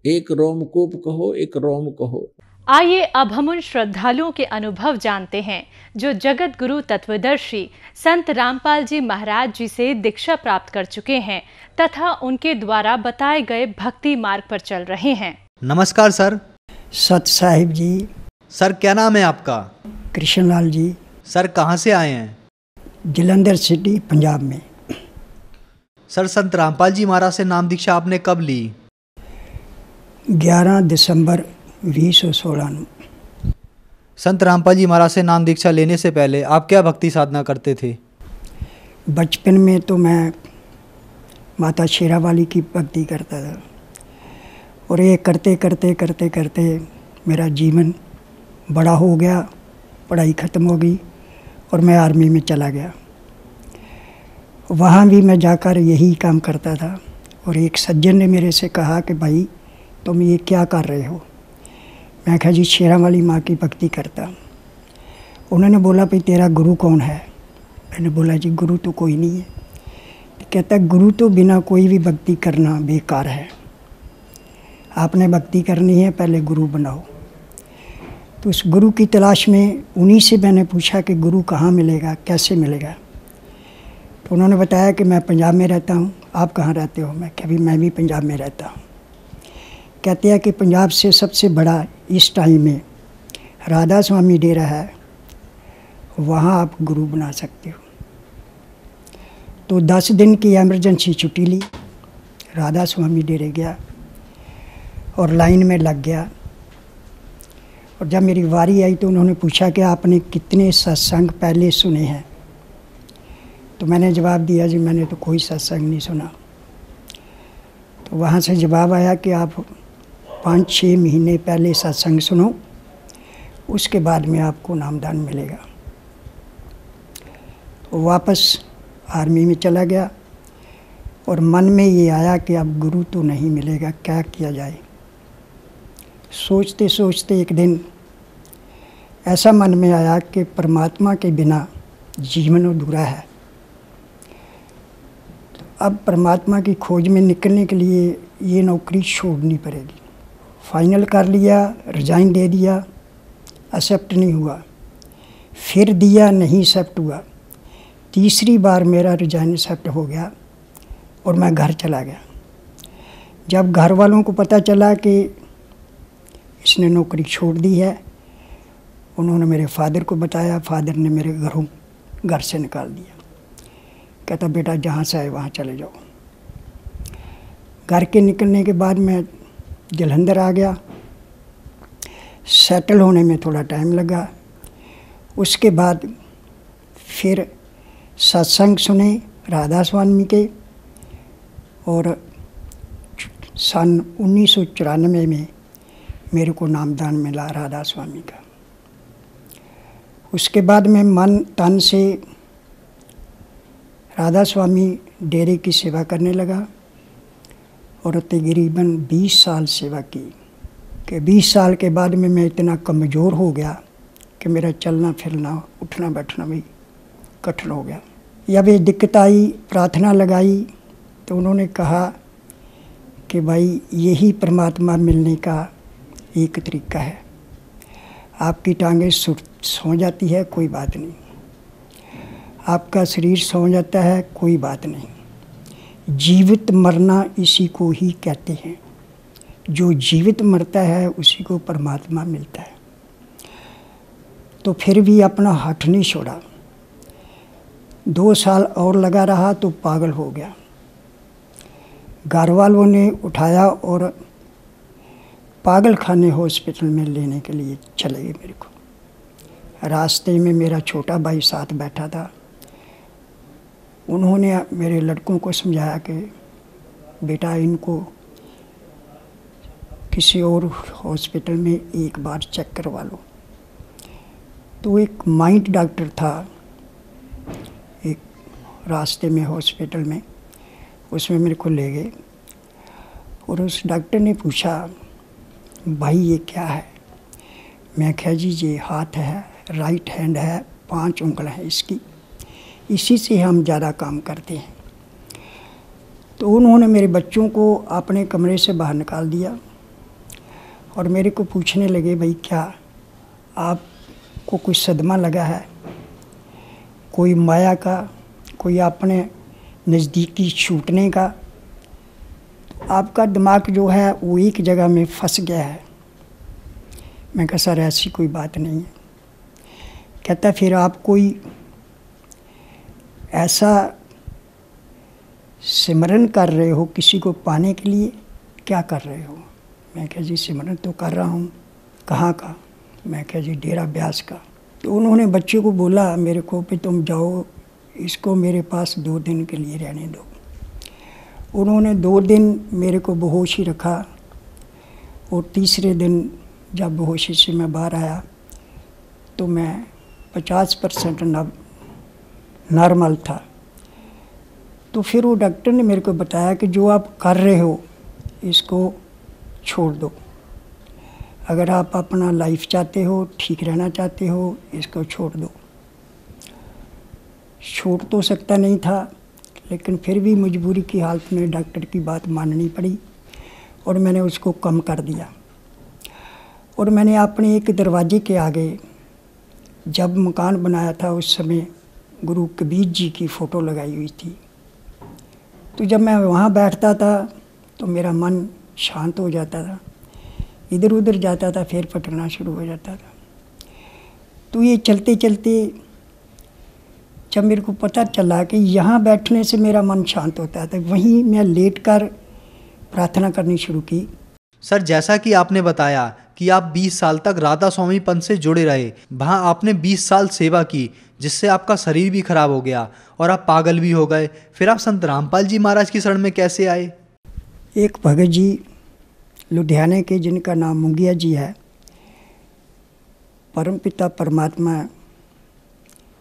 एक रोमकूप कहो, एक रोम कहो। आइए अब हम उन श्रद्धालुओं के अनुभव जानते हैं जो जगत गुरु तत्वदर्शी संत रामपाल जी महाराज जी से दीक्षा प्राप्त कर चुके हैं तथा उनके द्वारा बताए गए भक्ति मार्ग पर चल रहे हैं। नमस्कार सर। सत साहिब जी। सर क्या नाम है आपका? कृष्णलाल जी। सर कहाँ से आए हैं? जलंधर सिटी, पंजाब में। सर संत रामपाल जी महाराज से नाम दीक्षा आपने कब ली? 11 दिसंबर 2016। संत रामपाल जी महाराज से नाम दीक्षा लेने से पहले आप क्या भक्ति साधना करते थे? बचपन में तो मैं माता शेरावाली की भक्ति करता था, और ये करते करते करते करते मेरा जीवन बड़ा हो गया, पढ़ाई ख़त्म हो गई और मैं आर्मी में चला गया। वहाँ भी मैं जाकर यही काम करता था, और एक सज्जन ने मेरे से कहा कि भाई तुम ये क्या कर रहे हो? मैं कहा जी शेरावाली माँ की भक्ति करता। उन्होंने बोला भाई तेरा गुरु कौन है? मैंने बोला जी गुरु तो कोई नहीं है। तो कहता गुरु तो बिना कोई भी भक्ति करना बेकार है, आपने भक्ति करनी है पहले गुरु बनाओ। तो उस गुरु की तलाश में उन्हीं से मैंने पूछा कि गुरु कहाँ मिलेगा, कैसे मिलेगा? तो उन्होंने बताया कि मैं पंजाब में रहता हूँ, आप कहाँ रहते हो? मैं कहा भी मैं भी पंजाब में रहता हूँ। कहते हैं कि पंजाब से सबसे बड़ा इस टाइम में राधा स्वामी डेरा है, वहाँ आप गुरु बना सकते हो। तो 10 दिन की एमरजेंसी छुट्टी ली, राधा स्वामी डेरे गया और लाइन में लग गया। और जब मेरी बारी आई तो उन्होंने पूछा कि आपने कितने सत्संग पहले सुने हैं? तो मैंने जवाब दिया जी मैंने तो कोई सत्संग नहीं सुना। तो वहाँ से जवाब आया कि आप 5-6 महीने पहले सत्संग सुनो, उसके बाद में आपको नामदान मिलेगा। तो वापस आर्मी में चला गया और मन में ये आया कि अब गुरु तो नहीं मिलेगा, क्या किया जाए। सोचते सोचते एक दिन ऐसा मन में आया कि परमात्मा के बिना जीवन अधूरा है। तो अब परमात्मा की खोज में निकलने के लिए ये नौकरी छोड़नी पड़ेगी। फाइनल कर लिया, रिजाइन दे दिया, एक्सेप्ट नहीं हुआ। फिर दिया, नहीं एक्सेप्ट हुआ। तीसरी बार मेरा रिजाइन एक्सेप्ट हो गया और मैं घर चला गया। जब घर वालों को पता चला कि इसने नौकरी छोड़ दी है, उन्होंने मेरे फादर को बताया। फादर ने मेरे घर से निकाल दिया। कहता बेटा जहाँ से आए वहाँ चले जाओ। घर के निकलने के बाद मैं जलंधर आ गया। सेटल होने में थोड़ा टाइम लगा। उसके बाद फिर सत्संग सुने राधा स्वामी के, और सन 1994 में मेरे को नामदान मिला राधा स्वामी का। उसके बाद मैं मन तन से राधा स्वामी डेरे की सेवा करने लगा और तकरीबन 20 साल सेवा की। कि 20 साल के बाद में मैं इतना कमज़ोर हो गया कि मेरा चलना फिरना उठना बैठना भी कठिन हो गया। जब ये दिक्कत आई, प्रार्थना लगाई, तो उन्होंने कहा कि भाई यही परमात्मा मिलने का एक तरीका है। आपकी टांगें सो जाती है, कोई बात नहीं। आपका शरीर सो जाता है, कोई बात नहीं। जीवित मरना इसी को ही कहते हैं। जो जीवित मरता है उसी को परमात्मा मिलता है। तो फिर भी अपना हठ नहीं छोड़ा। 2 साल और लगा रहा तो पागल हो गया। घर वालों ने उठाया और पागल खाने हॉस्पिटल में लेने के लिए चले गए मेरे को। रास्ते में मेरा छोटा भाई साथ बैठा था। उन्होंने मेरे लड़कों को समझाया कि बेटा इनको किसी और हॉस्पिटल में एक बार चेक करवा लो। तो एक माइंड डॉक्टर था एक रास्ते में हॉस्पिटल में, उसमें मेरे को ले गए। और उस डॉक्टर ने पूछा, भाई ये क्या है? मैं कहा जी ये हाथ है, राइट हैंड है, 5 उंगल है इसकी, इसी से हम ज़्यादा काम करते हैं। तो उन्होंने मेरे बच्चों को अपने कमरे से बाहर निकाल दिया और मेरे को पूछने लगे, भाई क्या आपको कोई सदमा लगा है, कोई माया का, कोई अपने नज़दीकी छूटने का? आपका दिमाग जो है वो एक जगह में फंस गया है। मैं कहा सर ऐसी कोई बात नहीं है। कहता फिर आप कोई ऐसा सिमरन कर रहे हो किसी को पाने के लिए, क्या कर रहे हो? मैं कहा जी सिमरन तो कर रहा हूँ। कहाँ का? मैं कहा जी डेरा ब्यास का। तो उन्होंने बच्चे को बोला मेरे को कि तुम जाओ, इसको मेरे पास 2 दिन के लिए रहने दो। उन्होंने 2 दिन मेरे को बेहोश ही रखा और तीसरे दिन जब बेहोशी से मैं बाहर आया तो मैं 50% नॉर्मल था। तो फिर वो डॉक्टर ने मेरे को बताया कि जो आप कर रहे हो इसको छोड़ दो। अगर आप अपना लाइफ चाहते हो, ठीक रहना चाहते हो, इसको छोड़ दो। छोड़ तो सकता नहीं था, लेकिन फिर भी मजबूरी की हालत में डॉक्टर की बात माननी पड़ी और मैंने उसको कम कर दिया। और मैंने अपने एक दरवाजे के आगे जब मकान बनाया था उस समय गुरु कबीर जी की फ़ोटो लगाई हुई थी। तो जब मैं वहाँ बैठता था तो मेरा मन शांत हो जाता था, इधर उधर जाता था, फिर फटना शुरू हो जाता था। तो ये चलते चलते जब मेरे को पता चला कि यहाँ बैठने से मेरा मन शांत होता है, तो वहीं मैं लेटकर प्रार्थना करनी शुरू की। सर जैसा कि आपने बताया कि आप 20 साल तक राधा स्वामी पंथ से जुड़े रहे, वहाँ आपने 20 साल सेवा की जिससे आपका शरीर भी खराब हो गया और आप पागल भी हो गए। फिर आप संत रामपाल जी महाराज की शरण में कैसे आए? एक भगत जी लुधियाने के जिनका नाम मुंगिया जी है, परमपिता परमात्मा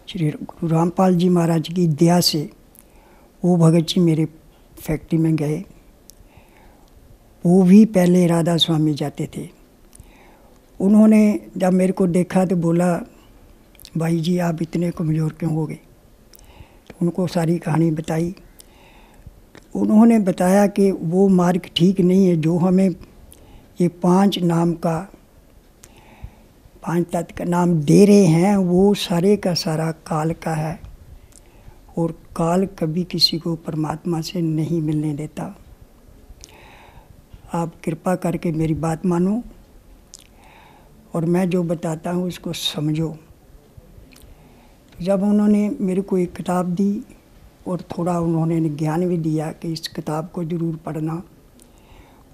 श्री गुरु रामपाल जी महाराज की दया से वो भगत जी मेरे फैक्ट्री में गए। वो भी पहले राधा स्वामी जाते थे। उन्होंने जब मेरे को देखा तो बोला, भाई जी आप इतने कमज़ोर क्यों हो गए? तो उनको सारी कहानी बताई। उन्होंने बताया कि वो मार्ग ठीक नहीं है, जो हमें ये 5 नाम का 5 तत्व का नाम दे रहे हैं वो सारे का सारा काल का है और काल कभी किसी को परमात्मा से नहीं मिलने देता। आप कृपा करके मेरी बात मानो और मैं जो बताता हूँ उसको समझो। जब उन्होंने मेरे को एक किताब दी और थोड़ा उन्होंने ज्ञान भी दिया कि इस किताब को ज़रूर पढ़ना,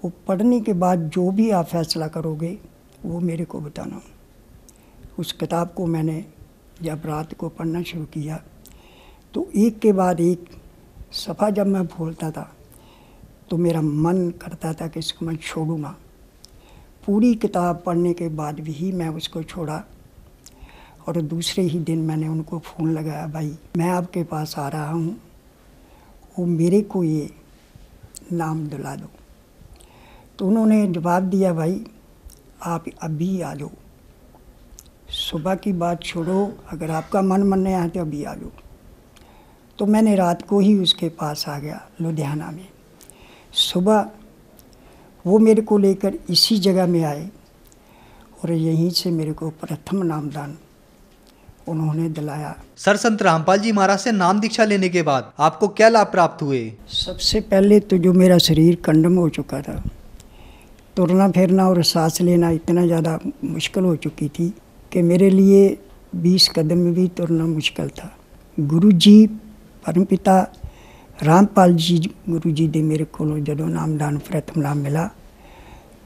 वो पढ़ने के बाद जो भी आप फैसला करोगे वो मेरे को बताना। उस किताब को मैंने जब रात को पढ़ना शुरू किया तो एक के बाद एक सफ़ा जब मैं बोलता था तो मेरा मन करता था कि इसको मैं छोड़ूंगा। पूरी किताब पढ़ने के बाद भी मैं उसको छोड़ा और दूसरे ही दिन मैंने उनको फ़ोन लगाया, भाई मैं आपके पास आ रहा हूँ, वो मेरे को ये नाम दिला दो। तो उन्होंने जवाब दिया, भाई आप अभी आ जाओ, सुबह की बात छोड़ो, अगर आपका मन मानने आए तो अभी आ जाओ। तो मैंने रात को ही उसके पास आ गया लुधियाना में। सुबह वो मेरे को लेकर इसी जगह में आए और यहीं से मेरे को प्रथम नामदान उन्होंने दिलाया। सर संत रामपाल जी महाराज से नाम दीक्षा लेने के बाद आपको क्या लाभ प्राप्त हुए? सबसे पहले तो जो मेरा शरीर कंडम हो चुका था, तुरना फिरना और सांस लेना इतना ज़्यादा मुश्किल हो चुकी थी कि मेरे लिए 20 कदम भी तुरना मुश्किल था। गुरु जी परमपिता रामपाल जी गुरु जी ने मेरे को जदों नामदान प्रथम नाम मिला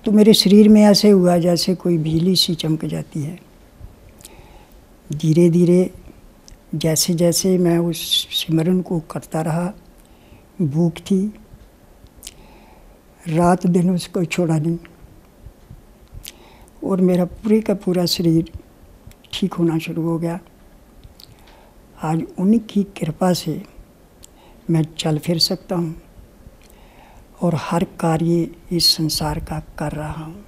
तो मेरे शरीर में ऐसे हुआ जैसे कोई बिजली सी चमक जाती है। धीरे धीरे जैसे जैसे मैं उस सिमरन को करता रहा, भूख थी, रात दिन उसको छोड़ा नहीं और मेरा पूरे का पूरा शरीर ठीक होना शुरू हो गया। आज उन्हीं की कृपा से मैं चल फिर सकता हूँ। और हर कार्य इस संसार का कर रहा हूँ।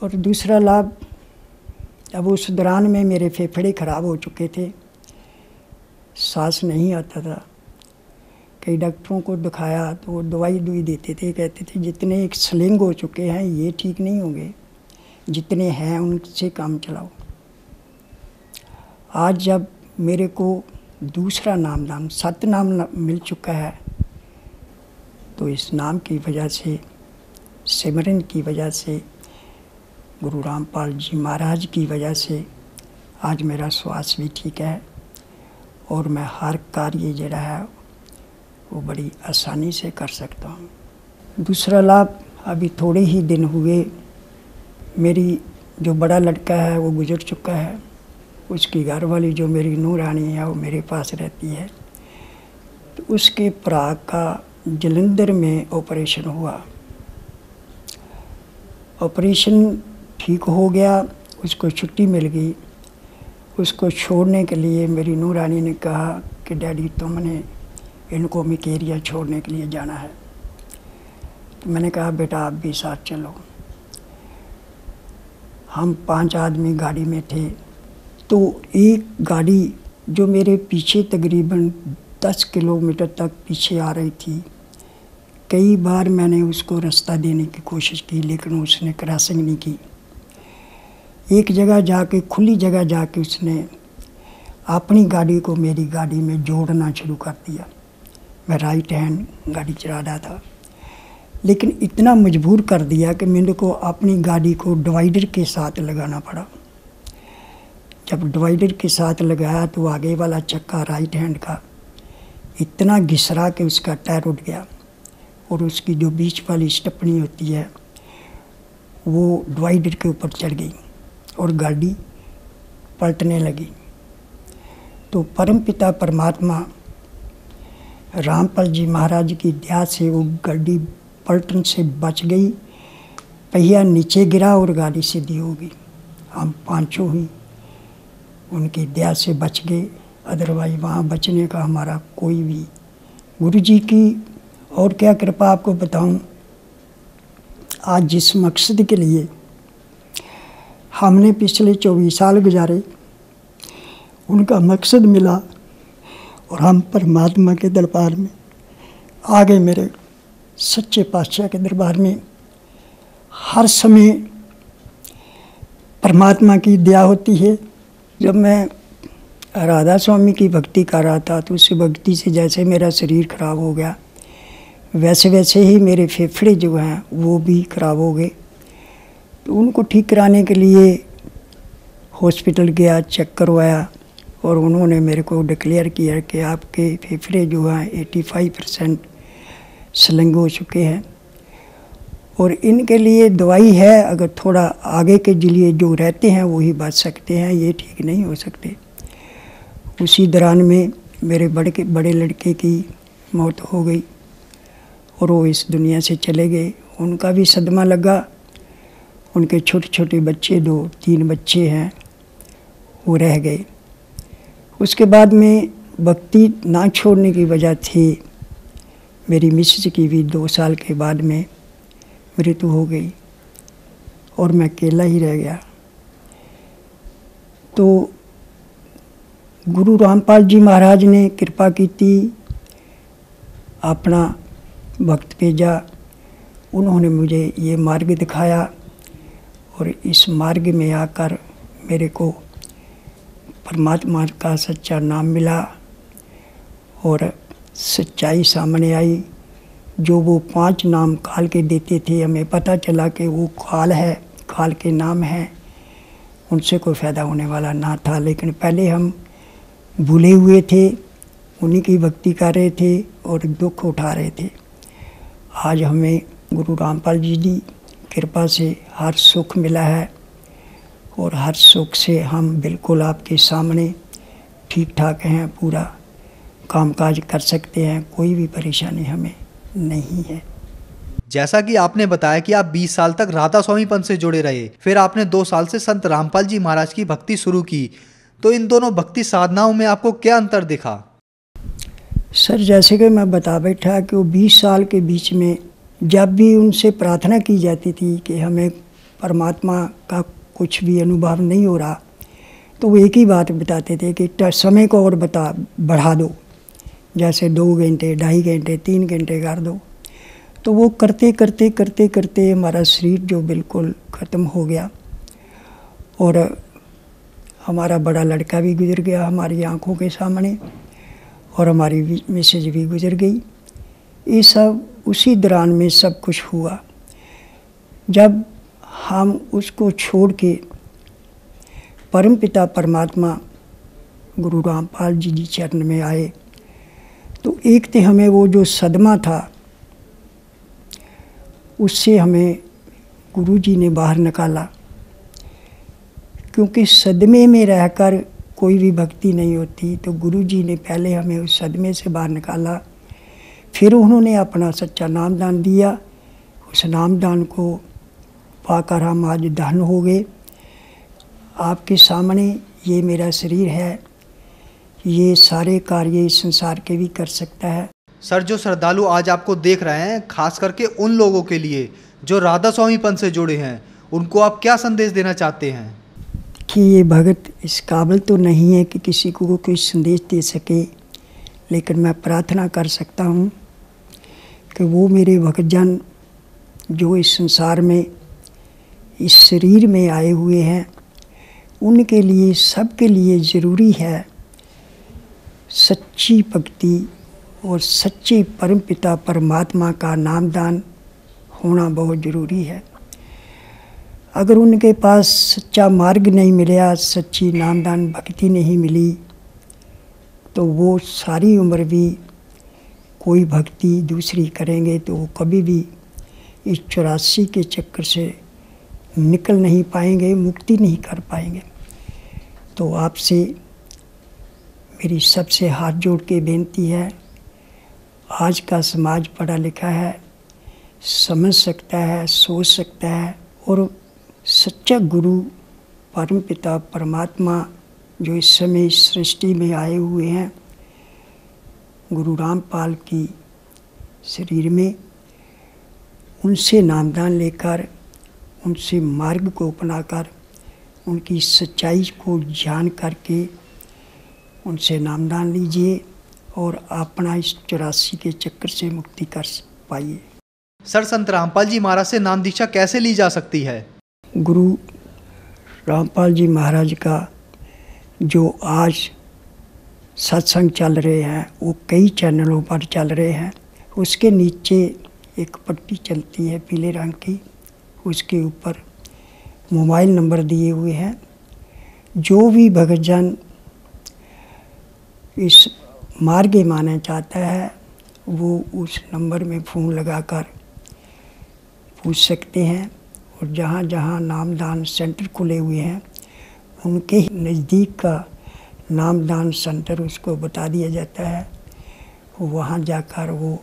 और दूसरा लाभ, अब उस दौरान में मेरे फेफड़े खराब हो चुके थे, सांस नहीं आता था। कई डॉक्टरों को दिखाया तो वो दवाई देते थे, कहते थे जितने एक स्लिंग हो चुके हैं ये ठीक नहीं होंगे, जितने हैं उनसे काम चलाओ। आज जब मेरे को दूसरा नाम सतनाम मिल चुका है, तो इस नाम की वजह से, सिमरन की वजह से, गुरु रामपाल जी महाराज की वजह से आज मेरा श्वास भी ठीक है और मैं हर कार्य जड़ा है वो बड़ी आसानी से कर सकता हूँ। दूसरा लाभ, अभी थोड़े ही दिन हुए मेरी जो बड़ा लड़का है वो गुजर चुका है, उसकी घरवाली जो मेरी नूरानी है वो मेरे पास रहती है। तो उसके भरा का जलंधर में ऑपरेशन हुआ, ऑपरेशन ठीक हो गया, उसको छुट्टी मिल गई। उसको छोड़ने के लिए मेरी नूरानी ने कहा कि डैडी तुमने इनको मिकेरिया छोड़ने के लिए जाना है। तो मैंने कहा बेटा आप भी साथ चलो। हम 5 आदमी गाड़ी में थे, तो एक गाड़ी जो मेरे पीछे तकरीबन 10 किलोमीटर तक पीछे आ रही थी, कई बार मैंने उसको रास्ता देने की कोशिश की लेकिन उसने क्रॉसिंग नहीं की। एक जगह जाके, खुली जगह जाके उसने अपनी गाड़ी को मेरी गाड़ी में जोड़ना शुरू कर दिया। मैं राइट हैंड गाड़ी चला रहा था, लेकिन इतना मजबूर कर दिया कि मेरे को अपनी गाड़ी को डिवाइडर के साथ लगाना पड़ा। जब डिवाइडर के साथ लगाया तो आगे वाला चक्का राइट हैंड का इतना घिसरा कि उसका टायर उठ गया और उसकी जो बीच वाली स्टपनी होती है वो डिवाइडर के ऊपर चढ़ गई और गाड़ी पलटने लगी। तो परमपिता परमात्मा रामपाल जी महाराज की दया से वो गाड़ी पलटन से बच गई। पहिया नीचे गिरा और गाड़ी सीधी हो गई। हम 5 ही उनकी दया से बच गए, अदरवाइज वहाँ बचने का हमारा कोई भी, गुरु जी की और क्या कृपा आपको बताऊं। आज जिस मकसद के लिए हमने पिछले 24 साल गुजारे, उनका मकसद मिला और हम परमात्मा के दरबार में आ गए। मेरे सच्चे पातशाह के दरबार में हर समय परमात्मा की दया होती है। जब मैं राधा स्वामी की भक्ति कर रहा था तो उस भक्ति से जैसे मेरा शरीर खराब हो गया, वैसे वैसे ही मेरे फेफड़े जो हैं वो भी खराब हो गए। तो उनको ठीक कराने के लिए हॉस्पिटल गया, चेक करवाया और उन्होंने मेरे को डिक्लेयर किया कि आपके फेफड़े जो हैं 85% स्लिंग हो चुके हैं और इनके लिए दवाई है। अगर थोड़ा आगे के लिए जो रहते हैं वही बच सकते हैं, ये ठीक नहीं हो सकते। उसी दौरान में मेरे बड़े लड़के की मौत हो गई और वो इस दुनिया से चले गए। उनका भी सदमा लगा। उनके छोटे छोटे बच्चे 2-3 बच्चे हैं वो रह गए। उसके बाद में भक्ति ना छोड़ने की वजह थी मेरी मिसेज की भी 2 साल के बाद में मृत्यु हो गई और मैं अकेला ही रह गया। तो गुरु रामपाल जी महाराज ने कृपा की थी, अपना भक्त भेजा। उन्होंने मुझे ये मार्ग दिखाया और इस मार्ग में आकर मेरे को परमात्मा का सच्चा नाम मिला और सच्चाई सामने आई। जो वो 5 नाम काल के देते थे, हमें पता चला कि वो काल है, काल के नाम हैं, उनसे कोई फ़ायदा होने वाला ना था। लेकिन पहले हम भूले हुए थे, उन्हीं की भक्ति कर रहे थे और दुख उठा रहे थे। आज हमें गुरु रामपाल जी की कृपा से हर सुख मिला है और हर सुख से हम बिल्कुल आपके सामने ठीक ठाक हैं, पूरा कामकाज कर सकते हैं, कोई भी परेशानी हमें नहीं है। जैसा कि आपने बताया कि आप 20 साल तक राधा स्वामी पंथ से जुड़े रहे, फिर आपने 2 साल से संत रामपाल जी महाराज की भक्ति शुरू की, तो इन दोनों भक्ति साधनाओं में आपको क्या अंतर दिखा? सर जैसे कि मैं बता बैठा कि वो 20 साल के बीच में जब भी उनसे प्रार्थना की जाती थी कि हमें परमात्मा का कुछ भी अनुभव नहीं हो रहा, तो वो एक ही बात बताते थे कि समय को और बढ़ा दो, जैसे 2 घंटे, 2.5 घंटे, 3 घंटे कर दो। तो वो करते करते करते करते हमारा शरीर जो बिल्कुल ख़त्म हो गया और हमारा बड़ा लड़का भी गुजर गया हमारी आंखों के सामने और हमारी मिसेज भी गुजर गई। ये सब उसी दौरान में सब कुछ हुआ। जब हम उसको छोड़ के परमपिता परमात्मा गुरु रामपाल जी चरण में आए, तो एक तो हमें वो जो सदमा था उससे हमें गुरु जी ने बाहर निकाला, क्योंकि सदमे में रहकर कोई भी भक्ति नहीं होती। तो गुरु जी ने पहले हमें उस सदमे से बाहर निकाला, फिर उन्होंने अपना सच्चा नामदान दिया। उस नामदान को पाकर हम आज धन हो गए। आपके सामने ये मेरा शरीर है, ये सारे कार्य इस संसार के भी कर सकता है। सर जो श्रद्धालु आज आपको देख रहे हैं, खास करके उन लोगों के लिए जो राधा स्वामी पंथ से जुड़े हैं, उनको आप क्या संदेश देना चाहते हैं? कि ये भगत इस काबिल तो नहीं है कि किसी को कोई संदेश दे सके, लेकिन मैं प्रार्थना कर सकता हूँ कि वो मेरे भक्तजन जो इस संसार में इस शरीर में आए हुए हैं, उनके लिए सबके लिए ज़रूरी है सच्ची भक्ति और सच्चे परमपिता परमात्मा का नामदान होना बहुत ज़रूरी है। अगर उनके पास सच्चा मार्ग नहीं मिला, सच्ची नामदान भक्ति नहीं मिली, तो वो सारी उम्र भी कोई भक्ति दूसरी करेंगे तो वो कभी भी इस 84 के चक्कर से निकल नहीं पाएंगे, मुक्ति नहीं कर पाएंगे। तो आपसे मेरी सबसे हाथ जोड़ के बेनती है, आज का समाज पढ़ा लिखा है, समझ सकता है, सोच सकता है, और सच्चा गुरु परमपिता परमात्मा जो इस समय इस सृष्टि में आए हुए हैं गुरु रामपाल की शरीर में, उनसे नामदान लेकर, उनसे मार्ग को अपनाकर, उनकी सच्चाई को जान करके उनसे नामदान लीजिए और अपना इस 84 के चक्कर से मुक्ति कर पाइए। सर संत रामपाल जी महाराज से नाम दीक्षा कैसे ली जा सकती है? गुरु रामपाल जी महाराज का जो आज सत्संग चल रहे हैं वो कई चैनलों पर चल रहे हैं। उसके नीचे एक पट्टी चलती है पीले रंग की, उसके ऊपर मोबाइल नंबर दिए हुए हैं। जो भी भक्तजन इस मार्ग मानना चाहता है वो उस नंबर में फ़ोन लगाकर पूछ सकते हैं। और जहाँ जहाँ नामदान सेंटर खुले हुए हैं उनके नज़दीक का नामदान सेंटर उसको बता दिया जाता है, वहाँ जाकर वो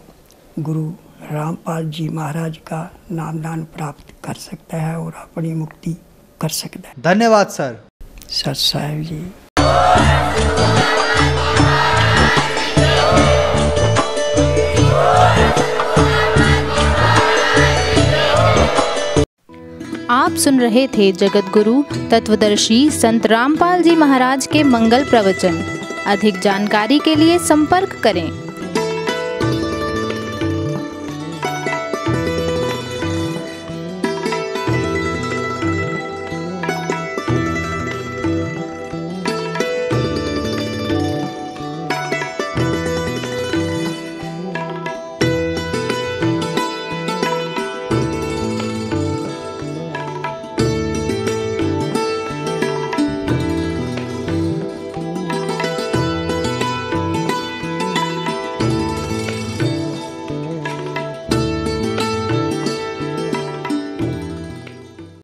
गुरु रामपाल जी महाराज का नामदान प्राप्त कर सकता है और अपनी मुक्ति कर सकता है। धन्यवाद सर। सत साहिब जी। आप सुन रहे थे जगत गुरु तत्वदर्शी संत रामपाल जी महाराज के मंगल प्रवचन। अधिक जानकारी के लिए संपर्क करें।